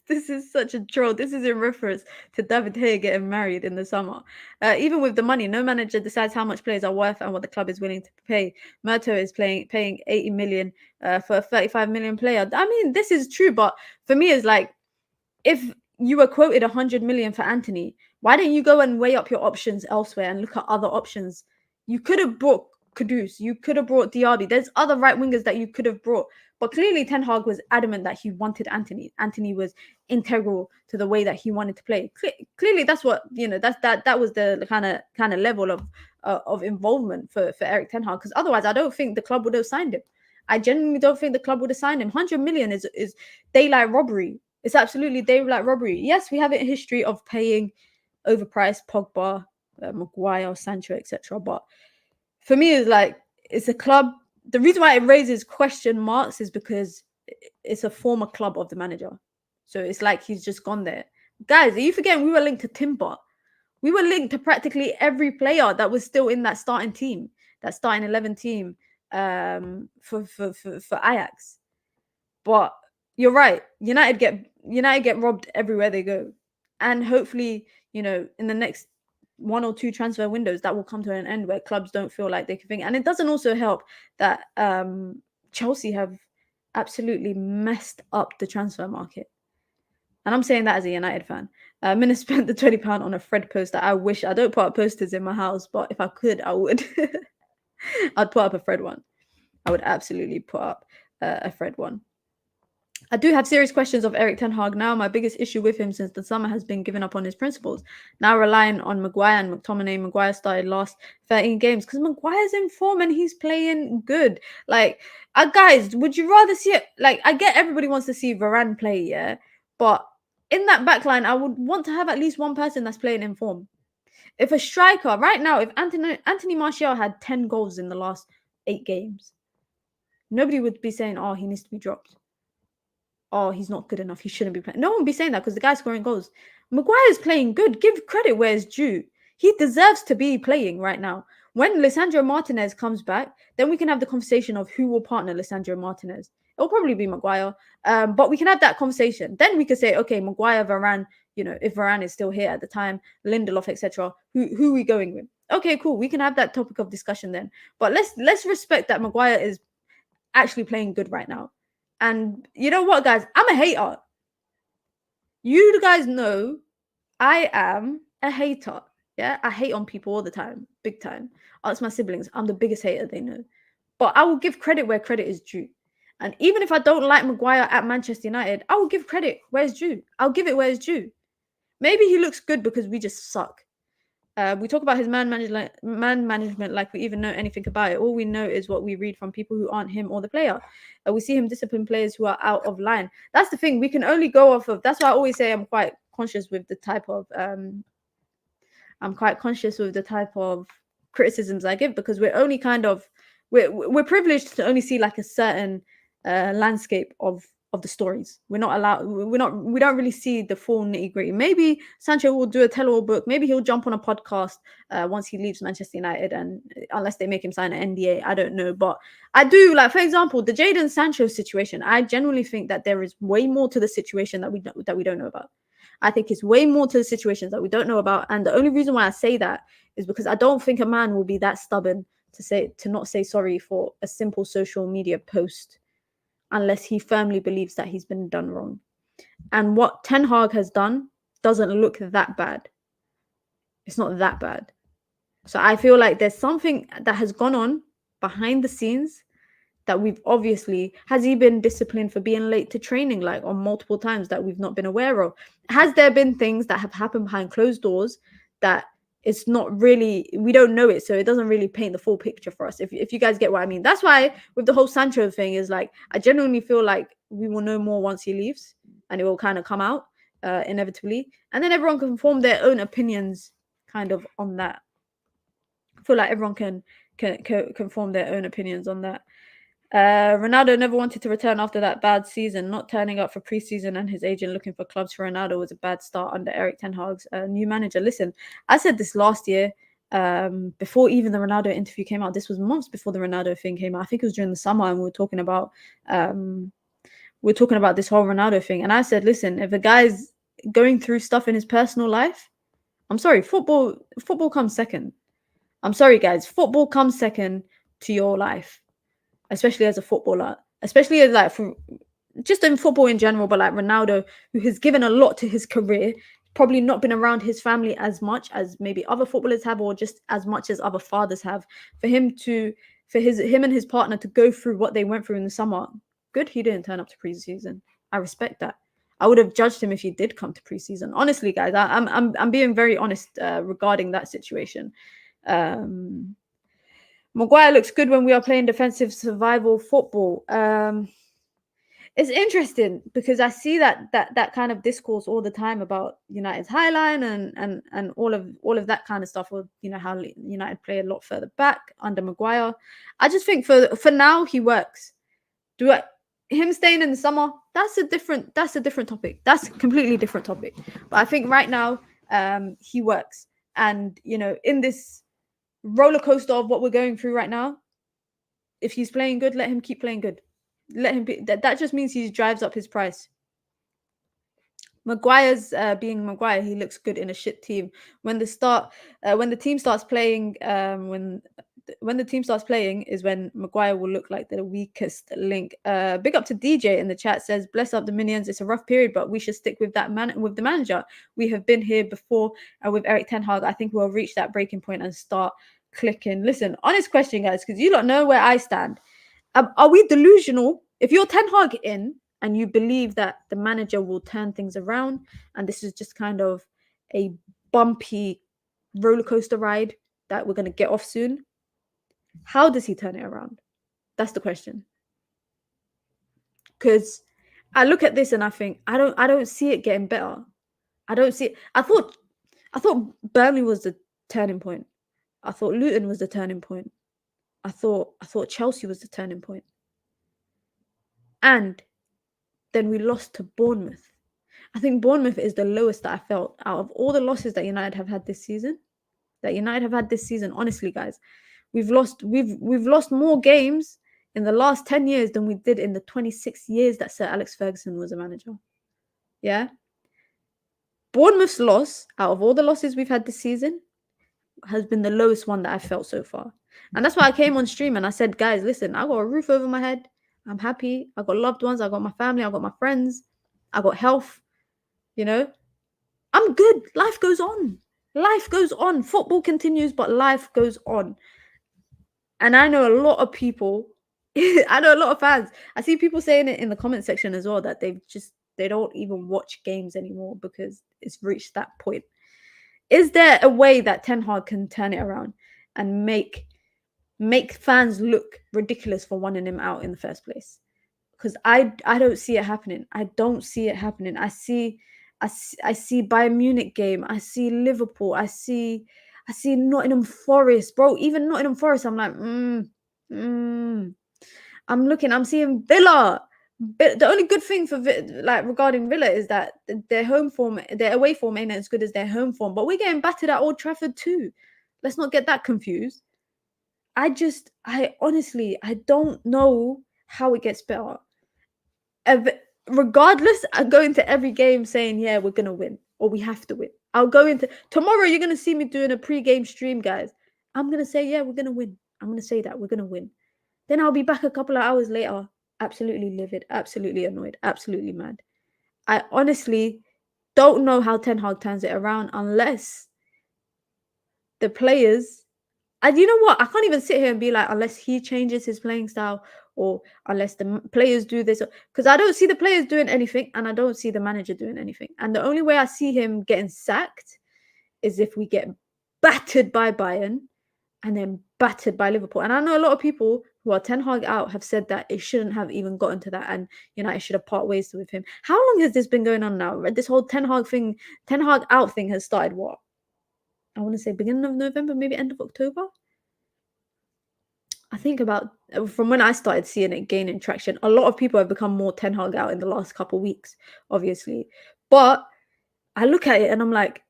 This is such a troll. This is in reference to David De Gea getting married in the summer. Even with the money, no manager decides how much players are worth and what the club is willing to pay. Murto is paying 80 million for a 35 million player. I mean, this is true, but for me, it's like, if you were quoted 100 million for Anthony, why don't you go and weigh up your options elsewhere and look at other options? You could have brought Kudus, you could have brought Diaby. There's other right wingers that you could have brought, but clearly Ten Hag was adamant that he wanted Anthony. Anthony was integral to the way that he wanted to play. Clearly, that's what, you know. That was the kind of level of involvement for Erik ten Hag. Because otherwise, I don't think the club would have signed him. I genuinely don't think the club would have signed him. 100 million is daylight robbery. It's absolutely daylight robbery. Yes, we have a history of paying overpriced Pogba, Maguire, Sancho, etc. But for me, it's a club. The reason why it raises question marks is because it's a former club of the manager. So it's like he's just gone there. Guys, are you forgetting we were linked to Timber? We were linked to practically every player that was still in that starting team, that starting 11 team for Ajax. But you're right. United United get robbed everywhere they go. And hopefully, in the next 1 or 2 transfer windows, that will come to an end where clubs don't feel like they can think. And it doesn't also help that Chelsea have absolutely messed up the transfer market. And I'm saying that as a United fan. Mina spent the £20 on a Fred poster. I wish I don't put up posters in my house, but if I could, I would. I'd put up a Fred one. I would absolutely put up a Fred one. I do have serious questions of Erik Ten Hag now. My biggest issue with him since the summer has been giving up on his principles. Now relying on Maguire and McTominay. Maguire started last 13 games because Maguire's in form and he's playing good. Like, guys, would you rather see it? Like, I get everybody wants to see Varane play, yeah, but in that backline, I would want to have at least one person that's playing in form. If a striker right now, if Anthony Martial had 10 goals in the last 8 games, nobody would be saying, "Oh, he needs to be dropped. Oh, he's not good enough. He shouldn't be playing." No one would be saying that because the guy's scoring goals. Maguire's playing good. Give credit where it's due. He deserves to be playing right now. When Lisandro Martinez comes back, then we can have the conversation of who will partner Lisandro Martinez. It'll probably be Maguire, but we can have that conversation. Then we could say, okay, Maguire, Varane, if Varane is still here at the time, Lindelof, etc. Who are we going with? Okay, cool. We can have that topic of discussion then. But let's respect that Maguire is actually playing good right now. And you know what, guys? I'm a hater. You guys know I am a hater. Yeah, I hate on people all the time, big time. Ask my siblings. I'm the biggest hater they know. But I will give credit where credit is due. And even if I don't like Maguire at Manchester United, I will give credit where it's due. I'll give it where it's due. Maybe he looks good because we just suck. We talk about his man management like we even know anything about it. All we know is what we read from people who aren't him or the player. We see him discipline players who are out of line. That's the thing. We can only go off of. That's why I always say I'm quite conscious with the type of criticisms I give, because we're only we're privileged to only see like a certain landscape of the stories. We don't really see the full nitty-gritty. Maybe Sancho will do a tell-all book. Maybe he'll jump on a podcast once he leaves Manchester United, and unless they make him sign an NDA, I don't know. But I do, like, for example, the Jadon Sancho situation. I genuinely think that there is way more to the situation that we don't know about. I think it's way more to the situations that we don't know about. And the only reason why I say that is because I don't think a man will be that stubborn to not say sorry for a simple social media post, unless he firmly believes that he's been done wrong. And what Ten Hag has done doesn't look that bad. It's not that bad. So I feel like there's something that has gone on behind the scenes that we've obviously... Has he been disciplined for being late to training, like, on multiple times that we've not been aware of? Has there been things that have happened behind closed doors that it's not really... We don't know it, so it doesn't really paint the full picture for us, if you guys get what I mean. That's why with the whole Sancho thing is, like, I genuinely feel like we will know more once he leaves, and it will kind of come out inevitably, and then everyone can form their own opinions kind of on that. I feel like everyone can form their own opinions on that. Ronaldo never wanted to return after that bad season. Not turning up for preseason and his agent looking for clubs for Ronaldo was a bad start under Erik Ten Hag's new manager. Listen, I said this last year, before even the Ronaldo interview came out. This was months before the Ronaldo thing came out. I think it was during the summer, and we were talking about this whole Ronaldo thing. And I said, listen, if a guy's going through stuff in his personal life, I'm sorry, football comes second. I'm sorry, guys, football comes second to your life. Especially as a footballer, especially as, like, for just in football in general, but like Ronaldo, who has given a lot to his career, probably not been around his family as much as maybe other footballers have, or just as much as other fathers have. For him and his partner to go through what they went through in the summer, good he didn't turn up to preseason. I respect that. I would have judged him if he did come to preseason. Honestly, guys, I'm being very honest regarding that situation. Maguire looks good when we are playing defensive survival football. It's interesting because I see that kind of discourse all the time about United's high line and all of that kind of stuff, or how United play a lot further back under Maguire. I just think for now he works. Him staying in the summer, that's a different topic. That's a completely different topic. But I think right now he works, and in this roller coaster of what we're going through right now, if he's playing good, let him keep playing good. Let him be. That just means he drives up his price. Maguire's being Maguire, he looks good in a shit team. When the team starts playing, when the team starts playing is when Maguire will look like the weakest link. Big up to DJ in the chat, says, bless up the minions. It's a rough period, but we should stick with with the manager. We have been here before, and with Eric Ten Hag, I think we'll reach that breaking point and start clicking. Listen, honest question, guys, because you don't know where I stand. Are we delusional? If you're Ten Hag in and you believe that the manager will turn things around, and this is just kind of a bumpy roller coaster ride that we're going to get off soon, how does he turn it around? That's the question. Because I look at this and I think I don't see it getting better. I don't see it. I thought Burnley was the turning point. I thought Luton was the turning point. I thought Chelsea was the turning point. And then we lost to Bournemouth. I think Bournemouth is the lowest that I felt out of all the losses that United have had this season. Honestly, guys, we've lost more games in the last 10 years than we did in the 26 years that Sir Alex Ferguson was a manager. Yeah. Bournemouth's loss, out of all the losses we've had this season, has been the lowest one that I've felt so far. And that's why I came on stream and I said, guys, listen, I got a roof over my head. I'm happy. I got loved ones. I got my family. I got my friends. I got health. You know, I'm good. Life goes on. Life goes on. Football continues, but life goes on. And I know a lot of people, I know a lot of fans. I see people saying it in the comment section as well, that they don't even watch games anymore because it's reached that point. Is there a way that Ten Hag can turn it around and make fans look ridiculous for wanting him out in the first place? Because I don't see it happening. I don't see it happening. I see Bayern Munich game. I see Liverpool. I see Nottingham Forest, bro. Even Nottingham Forest, I'm like, I'm seeing Villa. But the only good thing for regarding Villa is that their away form ain't as good as their home form. But we're getting battered at Old Trafford too. Let's not get that confused. I honestly don't know how it gets better. Regardless, I go into every game saying, yeah, we're gonna win, or we have to win. I'll go into tomorrow. You're gonna see me doing a pre-game stream, guys. I'm gonna say, yeah, we're gonna win. I'm gonna say that we're gonna win. Then I'll be back a couple of hours later, absolutely livid, absolutely annoyed, absolutely mad. I honestly don't know how Ten Hag turns it around unless the players. And you know what? I can't even sit here and be like, unless he changes his playing style or unless the players do this. Because I don't see the players doing anything and I don't see the manager doing anything. And the only way I see him getting sacked is if we get battered by Bayern and then battered by Liverpool. And I know a lot of people who are Ten Hag out have said that it shouldn't have even gotten to that and United should have part ways with him. How long has this been going on now? This whole Ten Hag out thing has started what? I want to say beginning of November, maybe end of October. I think from when I started seeing it gaining traction, a lot of people have become more Ten Hag out in the last couple of weeks, obviously. But I look at it and I'm like,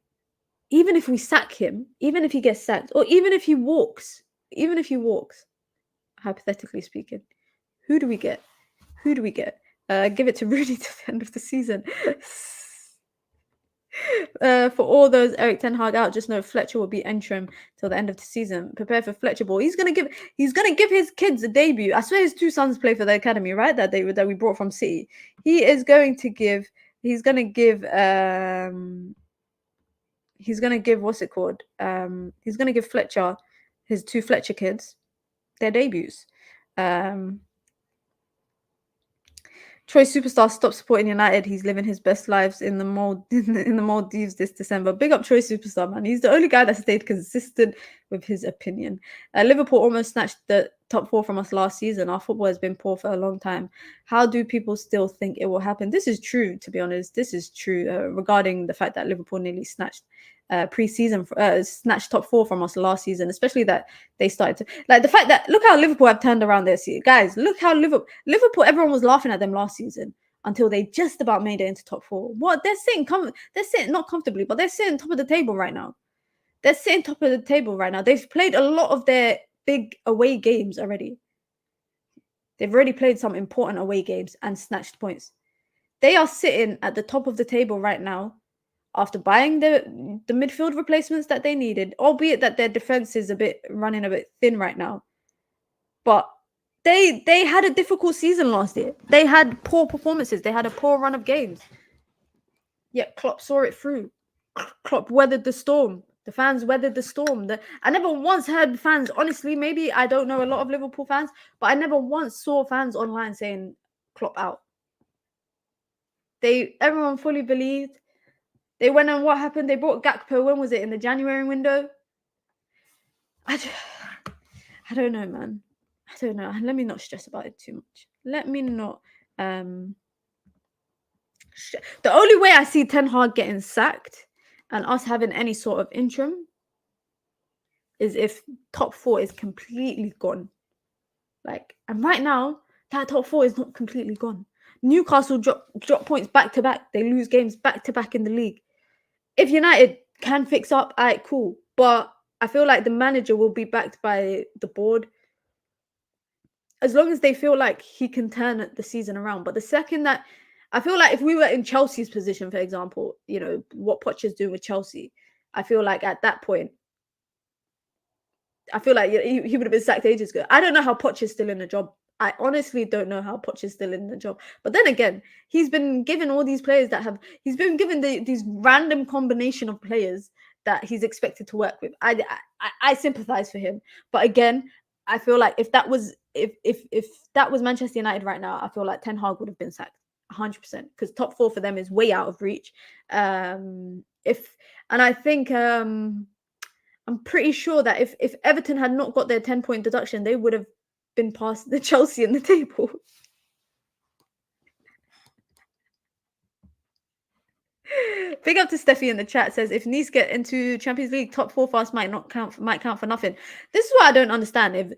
even if we sack him, even if he gets sacked, or even if he walks, hypothetically speaking, who do we get? Give it to Rudy to the end of the season. For all those Eric Ten Hag out, just know Fletcher will be interim till the end of the season. Prepare for Fletcher ball. He's gonna give his kids a debut. I swear his two sons play for the academy, right? That we brought from City. He's gonna give Fletcher, his two Fletcher kids, their debuts. Troy Superstar stopped supporting United. He's living his best lives in the Maldives this December. Big up Troy Superstar, man. He's the only guy that stayed consistent with his opinion. Liverpool almost snatched the top 4 from us last season. Our football has been poor for a long time. How do people still think it will happen? This is true, to be honest. This is true regarding the fact that Liverpool nearly snatched snatched top 4 from us last season, especially that they started to the fact that look how Liverpool have turned around their season. Guys, look how Liverpool, everyone was laughing at them last season until they just about made it into top 4. What they're sitting not comfortably, but they're sitting top of the table right now. They've played a lot of their big away games already. They've already played some important away games and snatched points. They are sitting at the top of the table right now after buying the midfield replacements that they needed, albeit that their defense is running a bit thin right now. But they had a difficult season last year. They had poor performances. They had a poor run of games. Yet Klopp saw it through. Klopp weathered the storm. The fans weathered the storm. I never once heard fans, honestly, maybe I don't know a lot of Liverpool fans, but I never once saw fans online saying Klopp out. Everyone fully believed. They went on what happened. They brought Gakpo. When was it? In the January window? I don't know, man. I don't know. Let me not stress about it too much. Let me not. The only way I see Ten Hag getting sacked and us having any sort of interim is if top 4 is completely gone. And right now, that top 4 is not completely gone. Newcastle drop points back to back. They lose games back to back in the league. If United can fix up, all right, cool. But I feel like the manager will be backed by the board as long as they feel like he can turn the season around. But the second that I feel like if we were in Chelsea's position, for example, what Poch is doing with Chelsea, I feel like at that point, I feel like he would have been sacked ages ago. I don't know how Poch is still in the job. I honestly don't know how Poch is still in the job. But then again, he's been given all these players he's been given these random combination of players that he's expected to work with. I sympathize for him. But again, I feel like if that was Manchester United right now, I feel like Ten Hag would have been sacked 100% because top 4 for them is way out of reach. And I think I'm pretty sure that if Everton had not got their 10-point deduction, they would have been past the Chelsea in the table. Big up to Steffi in the chat, says if Nice get into Champions League, top 4 fast might count for nothing. This is what I don't understand.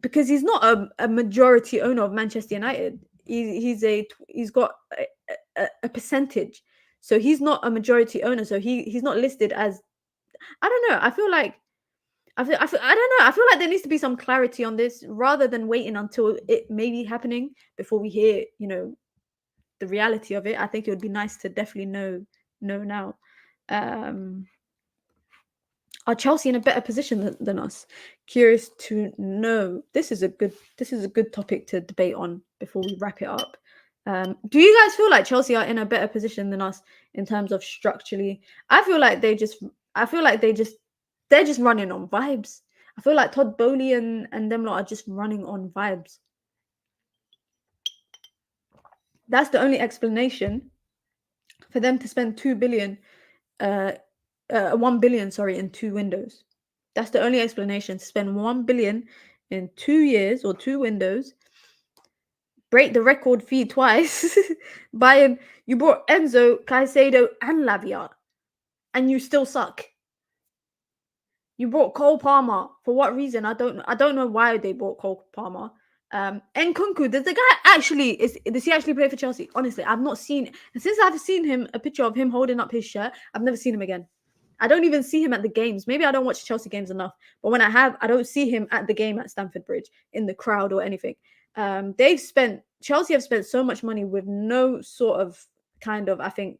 Because he's not a majority owner of Manchester United. He's got a percentage. So he's not a majority owner. So he's not listed as, I don't know. I don't know. I feel like there needs to be some clarity on this rather than waiting until it may be happening before we hear, the reality of it. I think it would be nice to definitely know now. Are Chelsea in a better position than us? Curious to know. This is a good topic to debate on before we wrap it up. Do you guys feel like Chelsea are in a better position than us in terms of structurally? I feel like they're just running on vibes. I feel like Todd Bowley and them lot are just running on vibes. That's the only explanation for them to spend 1 billion, in 2 windows. That's the only explanation, to spend 1 billion in 2 years or 2 windows, break the record fee twice, you brought Enzo, Caicedo, and Lavia, and you still suck. You brought Cole Palmer. For what reason? I don't know why they bought Cole Palmer. Nkunku, does he actually play for Chelsea? Honestly, I've not seen, since I've seen a picture of him holding up his shirt, I've never seen him again. I don't even see him at the games. Maybe I don't watch Chelsea games enough, but when I have, I don't see him at the game at Stamford Bridge in the crowd or anything. Chelsea have spent so much money with no sort of I think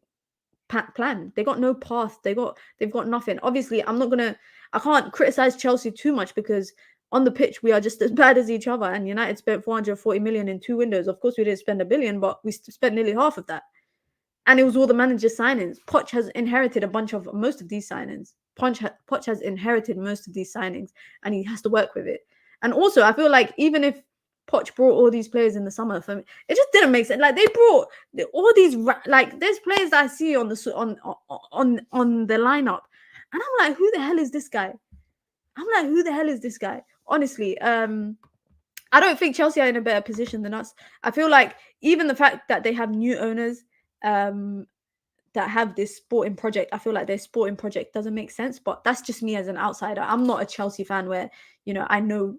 plan. They got no path. They've got nothing. Obviously, I can't criticize Chelsea too much because on the pitch we are just as bad as each other. And United spent 440 million in 2 windows. Of course, we didn't spend 1 billion, but we spent nearly half of that. And it was all the manager signings. Poch has inherited most of these signings. Poch has inherited most of these signings, and he has to work with it. And also, I feel like even if Poch brought all these players in the summer, for me, it just didn't make sense. Like they brought all these there's players that I see on the lineup, and I'm like, who the hell is this guy? Honestly, I don't think Chelsea are in a better position than us. I feel like even the fact that they have new owners that have this sporting project, I feel like their sporting project doesn't make sense. But that's just me as an outsider. I'm not a Chelsea fan where, I know,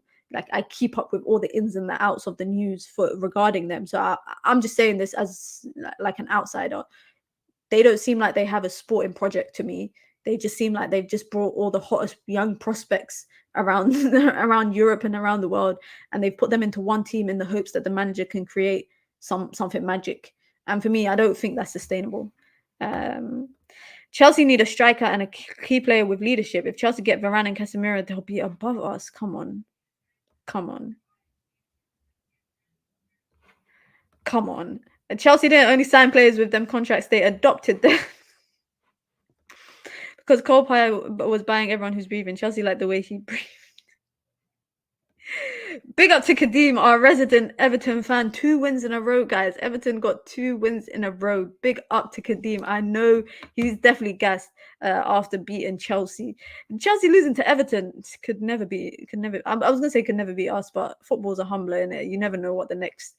I keep up with all the ins and the outs of the news regarding them. So I'm just saying this as like an outsider. They don't seem like they have a sporting project to me. They just seem like they've just brought all the hottest young prospects around Europe and around the world, and they've put them into one team in the hopes that the manager can create something magic. And for me, I don't think that's sustainable. Chelsea need a striker and a key player with leadership. If Chelsea get Varane and Casemiro, they'll be above us. Come on. Come on. Come on. Chelsea didn't only sign players with them contracts, they adopted them. Because Cole Pye was buying everyone who's breathing. Chelsea like the way he breathes. Big up to Kadeem, our resident Everton fan. 2 wins in a row, guys. Everton got 2 wins in a row. Big up to Kadeem. I know he's definitely gassed after beating Chelsea. Chelsea losing to Everton could never be. Could never. I was gonna say could never be us, but football's a humbler, innit? You never know what the next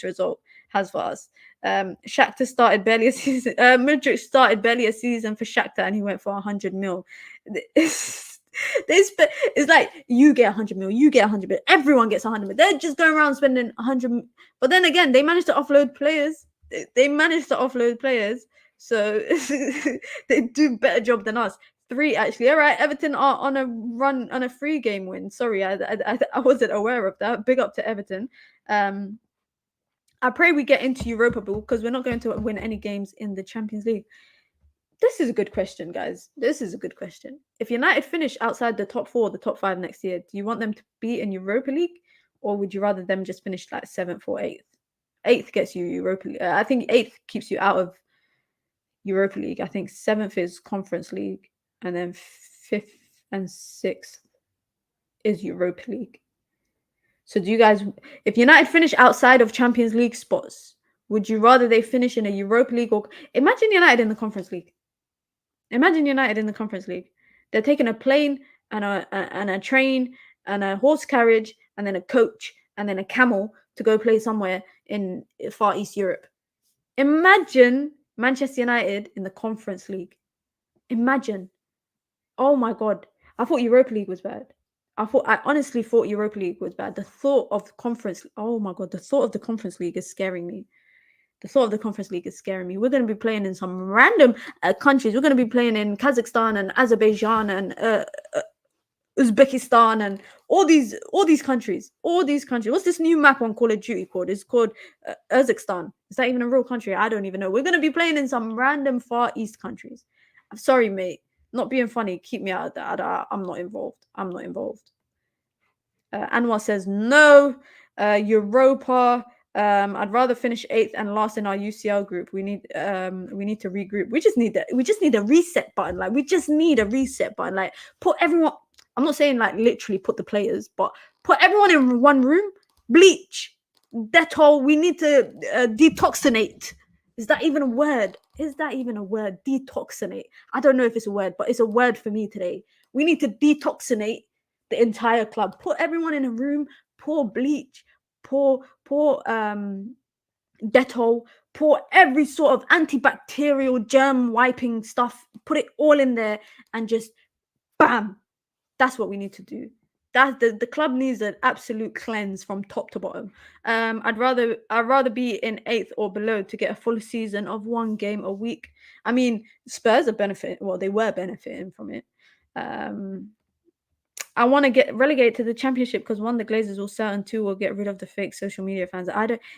result has for us. Shakhtar started barely a season. Mudryk started barely a season for Shakhtar, and he went for 100 mil. It's like you get 100 mil, you get 100 mil, everyone gets 100 mil. They're just going around spending 100 mil. But then again, they managed to offload players. So they do a better job than us. 3 actually. All right, Everton are on a run, on a 3 game win. Sorry, I wasn't aware of that. Big up to Everton. I pray we get into Europa because we're not going to win any games in the Champions League. This is a good question, guys. This is a good question. If United finish outside the top 4, the top 5 next year, do you want them to be in Europa League, or would you rather them just finish like 7th or 8th? 8th gets you Europa League. I think 8th keeps you out of Europa League. I think 7th is Conference League, and then 5th and 6th is Europa League. So do you guys, if United finish outside of Champions League spots, would you rather they finish in a Europa League, or imagine United in the Conference League? Imagine United in the Conference League. They're taking a plane and a train and a horse carriage and then a coach and then a camel to go play somewhere in Far East Europe. Imagine Manchester United in the Conference League. Imagine. Oh my God. I thought Europa League was bad. I honestly thought Europa League was bad. The thought of Conference, oh my God, the thought of the Conference League is scaring me. The thought of the Conference League is scaring me. We're going to be playing in some random countries. We're going to be playing in Kazakhstan and Azerbaijan and Uzbekistan and all these countries. What's this new map on Call of Duty called? It's called Uzbekistan. Is that even a real country? I don't even know. We're going to be playing in some random Far East countries. I'm sorry, mate. Not being funny. Keep me out of that. I'm not involved. Anwar says no. Europa. I'd rather finish 8th and last in our UCL group. We need to regroup. We just need a reset button. Like, we just need a reset button. Like, put everyone, I'm not saying like literally put the players, but put everyone in one room, bleach, Dettol. We need to detoxinate. Is that even a word? Detoxinate. I don't know if it's a word, but it's a word for me today. We need to detoxinate the entire club. Put everyone in a room, pour bleach, pour Dettol, pour every sort of antibacterial germ wiping stuff, put it all in there and just bam. That's what we need to do. That the club needs an absolute cleanse from top to bottom. I'd rather be in 8th or below to get a full season of 1 game a week. I mean, Spurs are benefiting. Well, they were benefiting from it. I want to get relegated to the Championship because 1, the Glazers will sell, and 2, will get rid of the fake social media fans.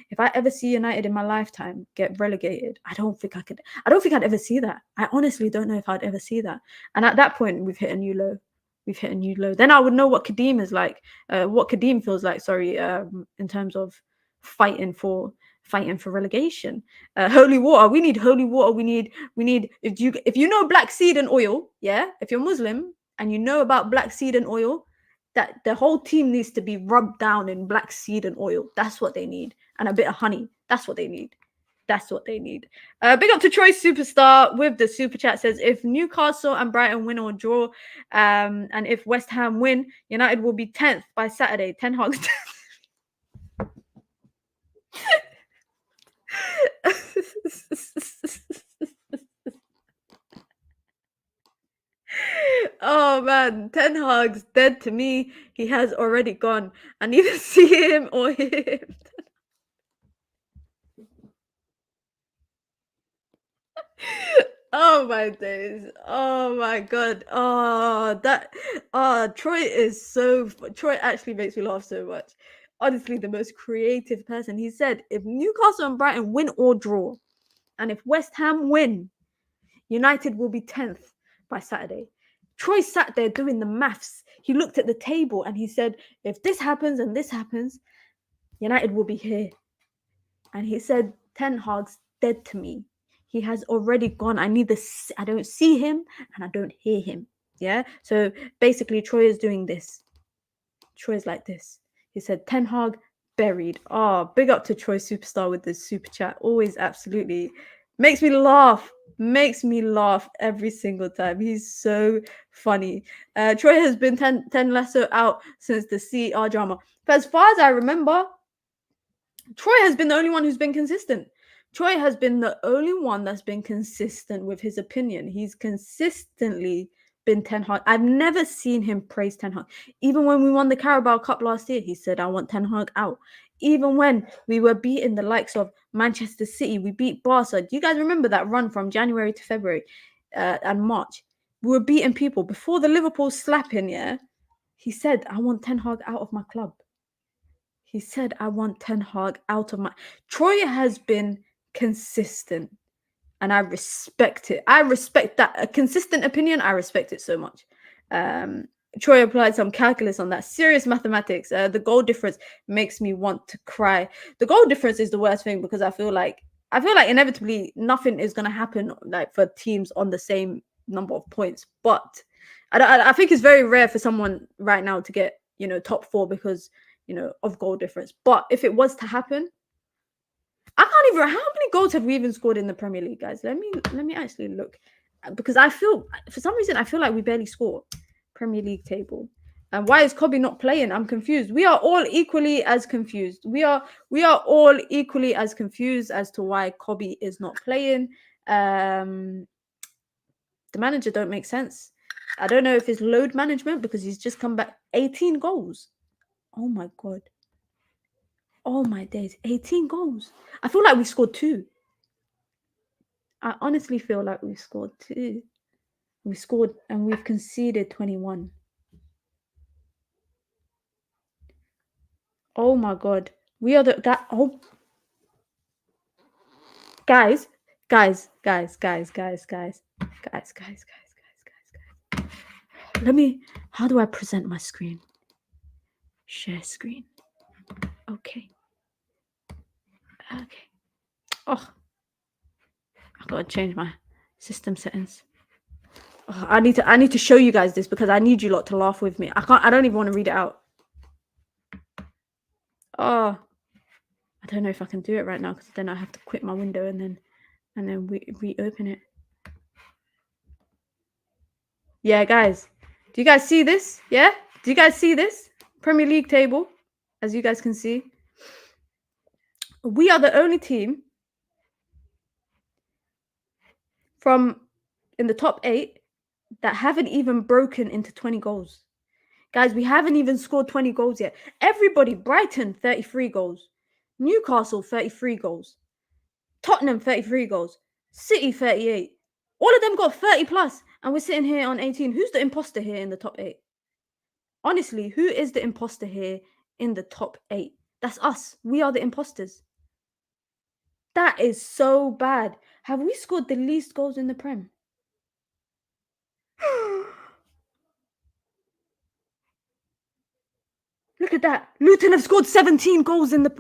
If I ever see United in my lifetime get relegated, I don't think I'd ever see that. I honestly don't know if I'd ever see that. And at that point, we've hit a new low. Then I would know what Kadeem is like, what Kadeem feels like. Sorry, in terms of fighting for relegation. Holy water. We need holy water. We need. If you know black seed and oil, yeah. If you're Muslim and you know about black seed and oil, that the whole team needs to be rubbed down in black seed and oil. That's what they need, and a bit of honey. That's what they need. Big up to Troy Superstar with the super chat. Says, if Newcastle and Brighton win or draw, and if West Ham win, United will be 10th by Saturday. Ten Hag's. Oh man, Ten Hag's dead to me. He has already gone. I need to see him or him. Oh my days. Oh my God. Troy actually makes me laugh so much. honestly the most creative person. He said, if Newcastle and Brighton win or draw, and if West Ham win, United will be 10th by Saturday. Troy sat there doing the maths. He looked at the table and he said, if this happens and this happens, United will be here. And he said, Ten Hag's dead to me. He has already gone. I don't see him and I don't hear him. Yeah. So basically, Troy is doing this. Troy's like this. He said, Ten Hag buried. Oh, big up to Troy Superstar with the super chat. Always absolutely makes me laugh. Makes me laugh every single time. He's so funny. Troy has been 10 Lasso out since the CR drama. But as far as I remember, Troy has been the only one who's been consistent. Troy has been the only one that's been consistent with his opinion. He's consistently been Ten Hag. I've never seen him praise Ten Hag. Even when we won the Carabao Cup last year, he said, I want Ten Hag out. Even when we were beating the likes of Manchester City, we beat Barca. Do you guys remember that run from January to February and March? We were beating people. Before the Liverpool slapping, yeah, he said, I want Ten Hag out of my club. He said, I want Ten Hag out of my... Troy has been consistent and I respect it. I respect that. A consistent opinion, I respect it so much. Troy applied some calculus on that. Serious mathematics. The goal difference makes me want to cry. The goal difference is the worst thing because I feel like inevitably nothing is going to happen like for teams on the same number of points. But I think it's very rare for someone right now to get, top four because... of goal difference. But if it was to happen, I can't even... How many goals have we even scored in the Premier League, guys? Let me actually look. Because I feel, for some reason, I feel like we barely score. Premier League table. And why is Kobe not playing? I'm confused. We are all equally as confused. We are all equally as confused as to why Kobe is not playing. The manager don't make sense. I don't know if it's load management because he's just come back 18 goals. Oh my God. Oh my days. 18 goals. I feel like we scored 2. I honestly feel like we scored 2. We scored and we've conceded 21. Oh my God. We are that. Oh. Guys. Let me... How do I present my screen? Share screen. Okay. Oh, I gotta change my system settings. Oh, I need to show you guys this because I need you lot to laugh with me. I don't even want to read it out. Oh, I don't know if I can do it right now because then I have to quit my window and then reopen it. Yeah, guys. Do you guys see this? Yeah? Do you guys see this? Premier League table, as you guys can see. We are the only team from in the top 8 that haven't even broken into 20 goals. Guys, we haven't even scored 20 goals yet. Everybody, Brighton, 33 goals. Newcastle, 33 goals. Tottenham, 33 goals. City, 38. All of them got 30 plus. And we're sitting here on 18. Who's the imposter here in the top 8? Honestly, who is the imposter here in the top 8? That's us. We are the imposters. That is so bad. Have we scored the least goals in the Prem? Look at that. Luton have scored 17 goals in the...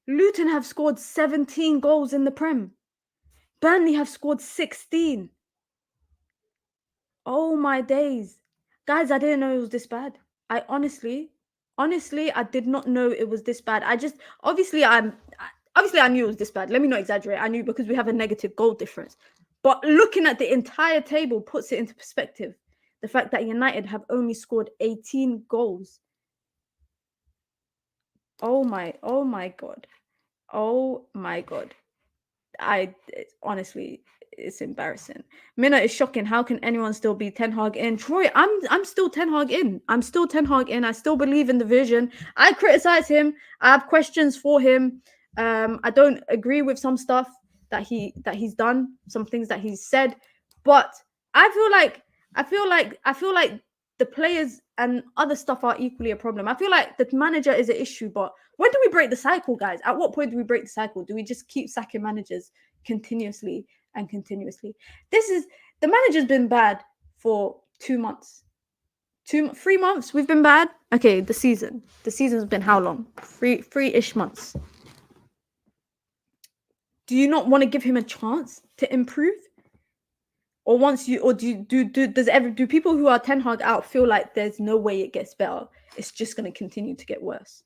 Luton have scored 17 goals in the Prem. Burnley have scored 16. Oh my days. Guys, I didn't know it was this bad. I honestly, I did not know it was this bad. Obviously I knew it was this bad. Let me not exaggerate. I knew because we have a negative goal difference. But looking at the entire table puts it into perspective. The fact that United have only scored 18 goals. Oh my God. Oh my God. Honestly, it's embarrassing. Mina is shocking. How can anyone still be Ten Hag in? Troy, I'm still Ten Hag in. I'm still Ten Hag in. I still believe in the vision. I criticize him. I have questions for him. I don't agree with some stuff that he's done, some things that he's said, but I feel like the players and other stuff are equally a problem. I feel like the manager is an issue, but when do we break the cycle, guys? At what point do we break the cycle? Do we just keep sacking managers continuously and continuously? The manager's been bad for 2 months. 3 months we've been bad. Okay, the season's been how long? Three-ish months. Do you not want to give him a chance to improve? Or do people who are Ten Hag out feel like there's no way it gets better? It's just going to continue to get worse.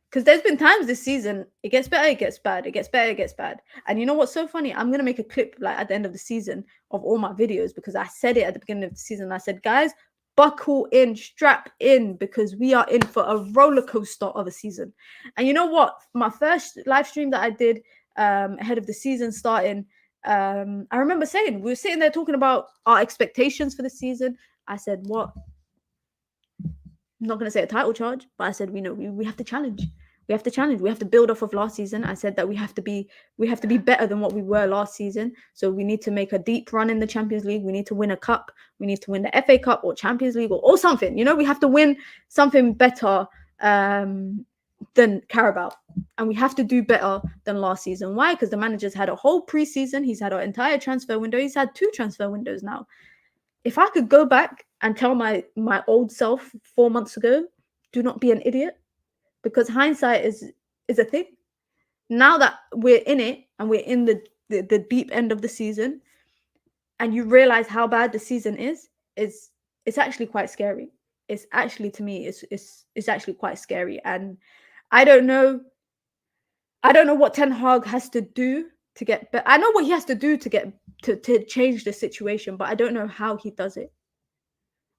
Because there's been times this season, it gets better, it gets bad, it gets better, it gets bad. And you know what's so funny? I'm going to make a clip like at the end of the season of all my videos, because I said it at the beginning of the season. I said, guys, buckle in, strap in, because we are in for a roller coaster of a season. And you know what? My first live stream that I did ahead of the season starting, I remember saying, we were sitting there talking about our expectations for the season. I said, what? I'm not going to say a title charge, but I said, we have to challenge. We have to challenge. We have to build off of last season. I said that we have to be better than what we were last season. So we need to make a deep run in the Champions League. We need to win a cup. We need to win the FA Cup or Champions League or something. You know, we have to win something better than Carabao. And we have to do better than last season. Why? Because the manager's had a whole preseason. He's had an entire transfer window. He's had 2 transfer windows now. If I could go back and tell my old self 4 months ago, do not be an idiot, because hindsight is a thing. Now that we're in it and we're in the deep end of the season, and you realize how bad the season is, it's actually quite scary. It's actually, to me, it's actually quite scary. And I don't know what Ten Hag has to do to get better. I know what he has to do to get to change the situation, but I don't know how he does it.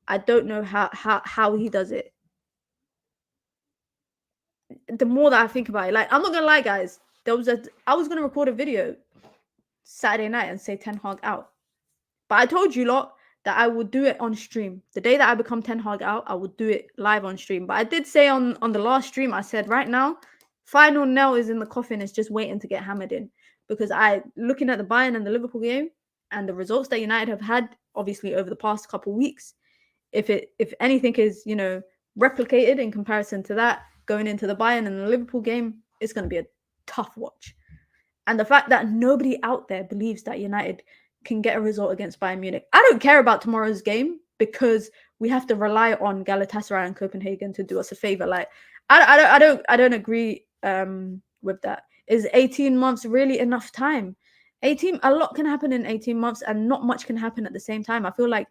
I don't know how he does it. The more that I think about it, like, I'm not gonna lie, guys, I was gonna record a video Saturday night and say Ten Hag out, but I told you lot that I would do it on stream. The day that I become Ten Hag out, I would do it live on stream. But I did say on the last stream, I said right now, final nail is in the coffin. It's just waiting to get hammered in, because looking at the Bayern and the Liverpool game and the results that United have had, obviously over the past couple of weeks, if anything is, you know, replicated in comparison to that, going into the Bayern and the Liverpool game, it's going to be a tough watch. And the fact that nobody out there believes that United can get a result against Bayern Munich. I don't care about tomorrow's game, because we have to rely on Galatasaray and Copenhagen to do us a favor. Like, I don't agree with that. Is 18 months really enough time? A lot can happen in 18 months, and not much can happen at the same time. I feel like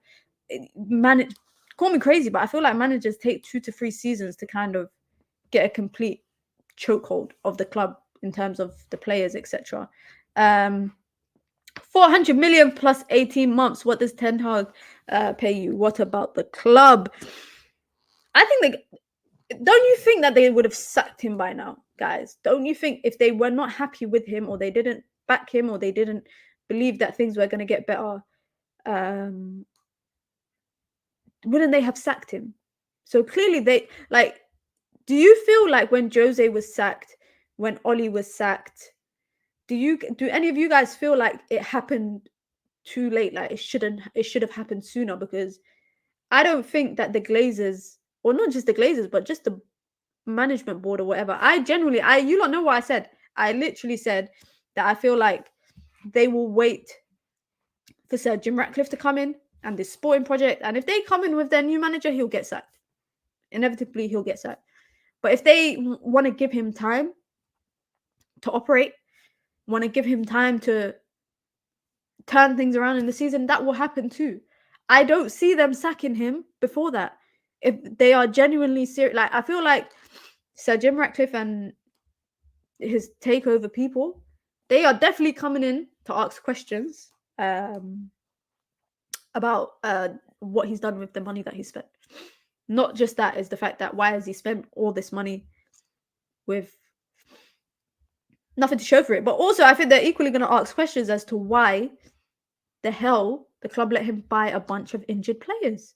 call me crazy, but I feel like managers take 2 to 3 seasons to kind of get a complete chokehold of the club in terms of the players, etc. 400 million plus 18 months. What does Ten Hag pay you? What about the club? I think don't you think that they would have sacked him by now, guys? Don't you think if they were not happy with him, or they didn't back him, or they didn't believe that things were going to get better, wouldn't they have sacked him? So clearly do you feel like when Jose was sacked, when Oli was sacked, do any of you guys feel like it happened too late? Like it should have happened sooner? Because I don't think that the Glazers, or not just the Glazers, but just the management board or whatever, you don't know what I said. I literally said that I feel like they will wait for Sir Jim Ratcliffe to come in and this sporting project, and if they come in with their new manager, he'll get sacked. Inevitably, he'll get sacked. But if they want to give him time to operate, want to give him time to turn things around in the season, that will happen too. I don't see them sacking him before that. If they are genuinely serious, like, I feel like Sir Jim Ratcliffe and his takeover people, they are definitely coming in to ask questions about what he's done with the money that he spent. Not just that, is the fact that why has he spent all this money with nothing to show for it? But also, I think they're equally going to ask questions as to why the hell the club let him buy a bunch of injured players.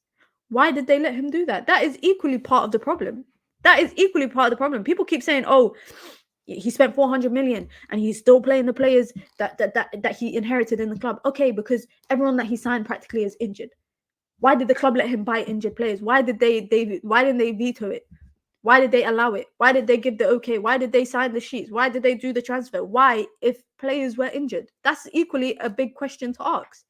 Why did they let him do that? That is equally part of the problem. People keep saying, oh, he spent 400 million and he's still playing the players that he inherited in the club. Okay, because everyone that he signed practically is injured. Why did the club let him buy injured players? Why didn't they veto it? Why did they allow it? Why did they give the okay? Why did they sign the sheets? Why did they do the transfer? Why, if players were injured? That's equally a big question to ask.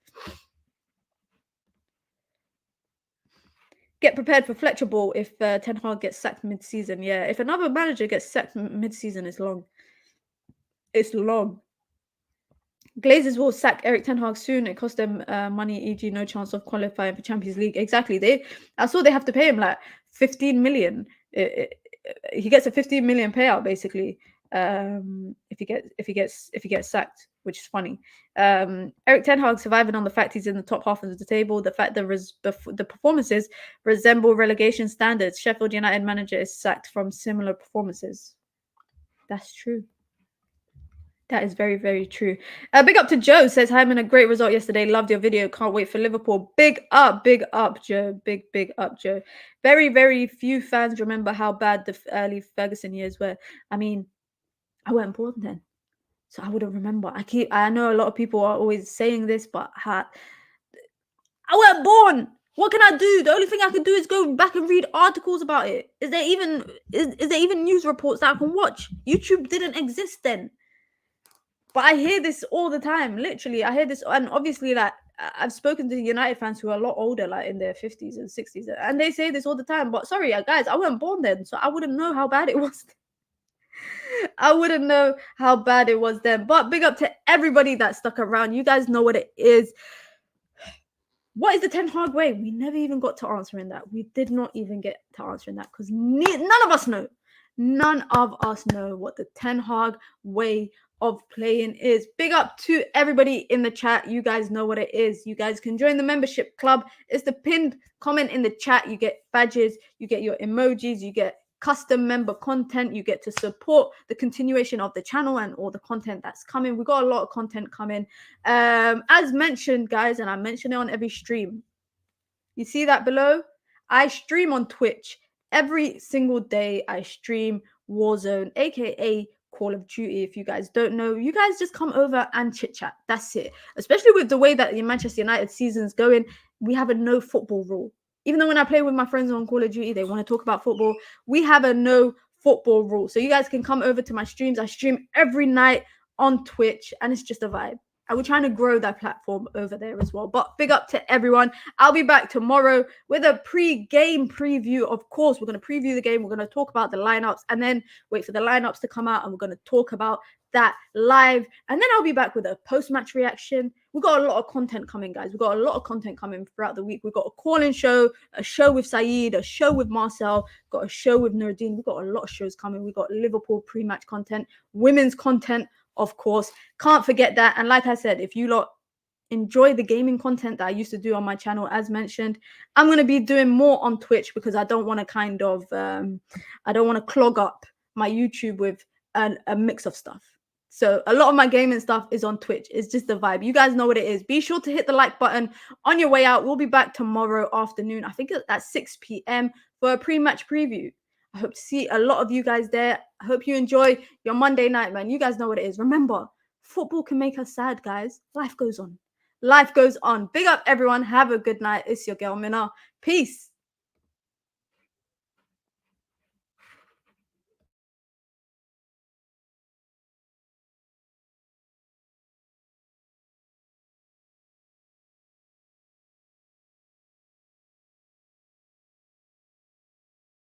Get prepared for Fletcher Ball if Ten Hag gets sacked mid-season. Yeah, if another manager gets sacked mid-season, it's long. It's long. Glazers will sack Eric Ten Hag soon. It cost them money, e.g., no chance of qualifying for Champions League. Exactly. I saw they have to pay him like 15 million. He gets a 15 million payout basically. If he gets sacked, which is funny. Eric Ten Hag surviving on the fact he's in the top half of the table. The fact the performances resemble relegation standards. Sheffield United manager is sacked from similar performances. That's true. That is very, very true. Big up to Joe. Says, hi, man, a great result yesterday. Loved your video. Can't wait for Liverpool. Big up, Joe. Big up, Joe. Very, very few fans remember how bad the early Ferguson years were. I mean, I weren't born then, so I wouldn't remember. I know a lot of people are always saying this, but I weren't born. What can I do? The only thing I can do is go back and read articles about it. Is there even news reports that I can watch? YouTube didn't exist then. But I hear this all the time. Literally, I hear this, and obviously, like I've spoken to United fans who are a lot older, like in their 50s and 60s, and they say this all the time. But sorry, guys, I wasn't born then, so I wouldn't know how bad it was. I wouldn't know how bad it was then. But big up to everybody that stuck around. You guys know what it is. What is the Ten Hag way? We never even got to answering that. We did not even get to answering that because none of us know. None of us know what the Ten Hag way of playing is. Big up to everybody in the chat. You guys know what it is. You guys can join the membership club. It's the pinned comment in the chat. You get badges, you get your emojis, you get custom member content, you get to support the continuation of the channel and all the content that's coming. We got a lot of content coming, as mentioned, guys, and I mention it on every stream. You see that below? I stream on Twitch every single day. I stream Warzone, aka Call of Duty. If you guys don't know, you guys just come over and chit chat. That's it. Especially with the way that the Manchester United season's going, we have a no football rule. Even though when I play with my friends on Call of Duty, they want to talk about football, we have a no football rule. So you guys can come over to my streams. I stream every night on Twitch, and it's just a vibe. And we're trying to grow that platform over there as well. But big up to everyone. I'll be back tomorrow with a pre-game preview. Of course, we're going to preview the game. We're going to talk about the lineups and then wait for the lineups to come out. And we're going to talk about that live. And then I'll be back with a post-match reaction. We've got a lot of content coming, guys. We've got a lot of content coming throughout the week. We've got a call-in show, a show with Saeed, a show with Marcel, got a show with Nordine. We've got a lot of shows coming. We've got Liverpool pre-match content, women's content, of course. Can't forget that. And like I said, if you lot enjoy the gaming content that I used to do on my channel, as mentioned, I'm going to be doing more on Twitch because I don't want to I don't want to clog up my YouTube with a mix of stuff. So a lot of my gaming stuff is on Twitch. It's just the vibe. You guys know what it is. Be sure to hit the like button on your way out. We'll be back tomorrow afternoon. I think at 6 p.m. for a pre-match preview. I hope to see a lot of you guys there. I hope you enjoy your Monday night, man. You guys know what it is. Remember, football can make us sad, guys. Life goes on. Life goes on. Big up, everyone. Have a good night. It's your girl, Mina. Peace.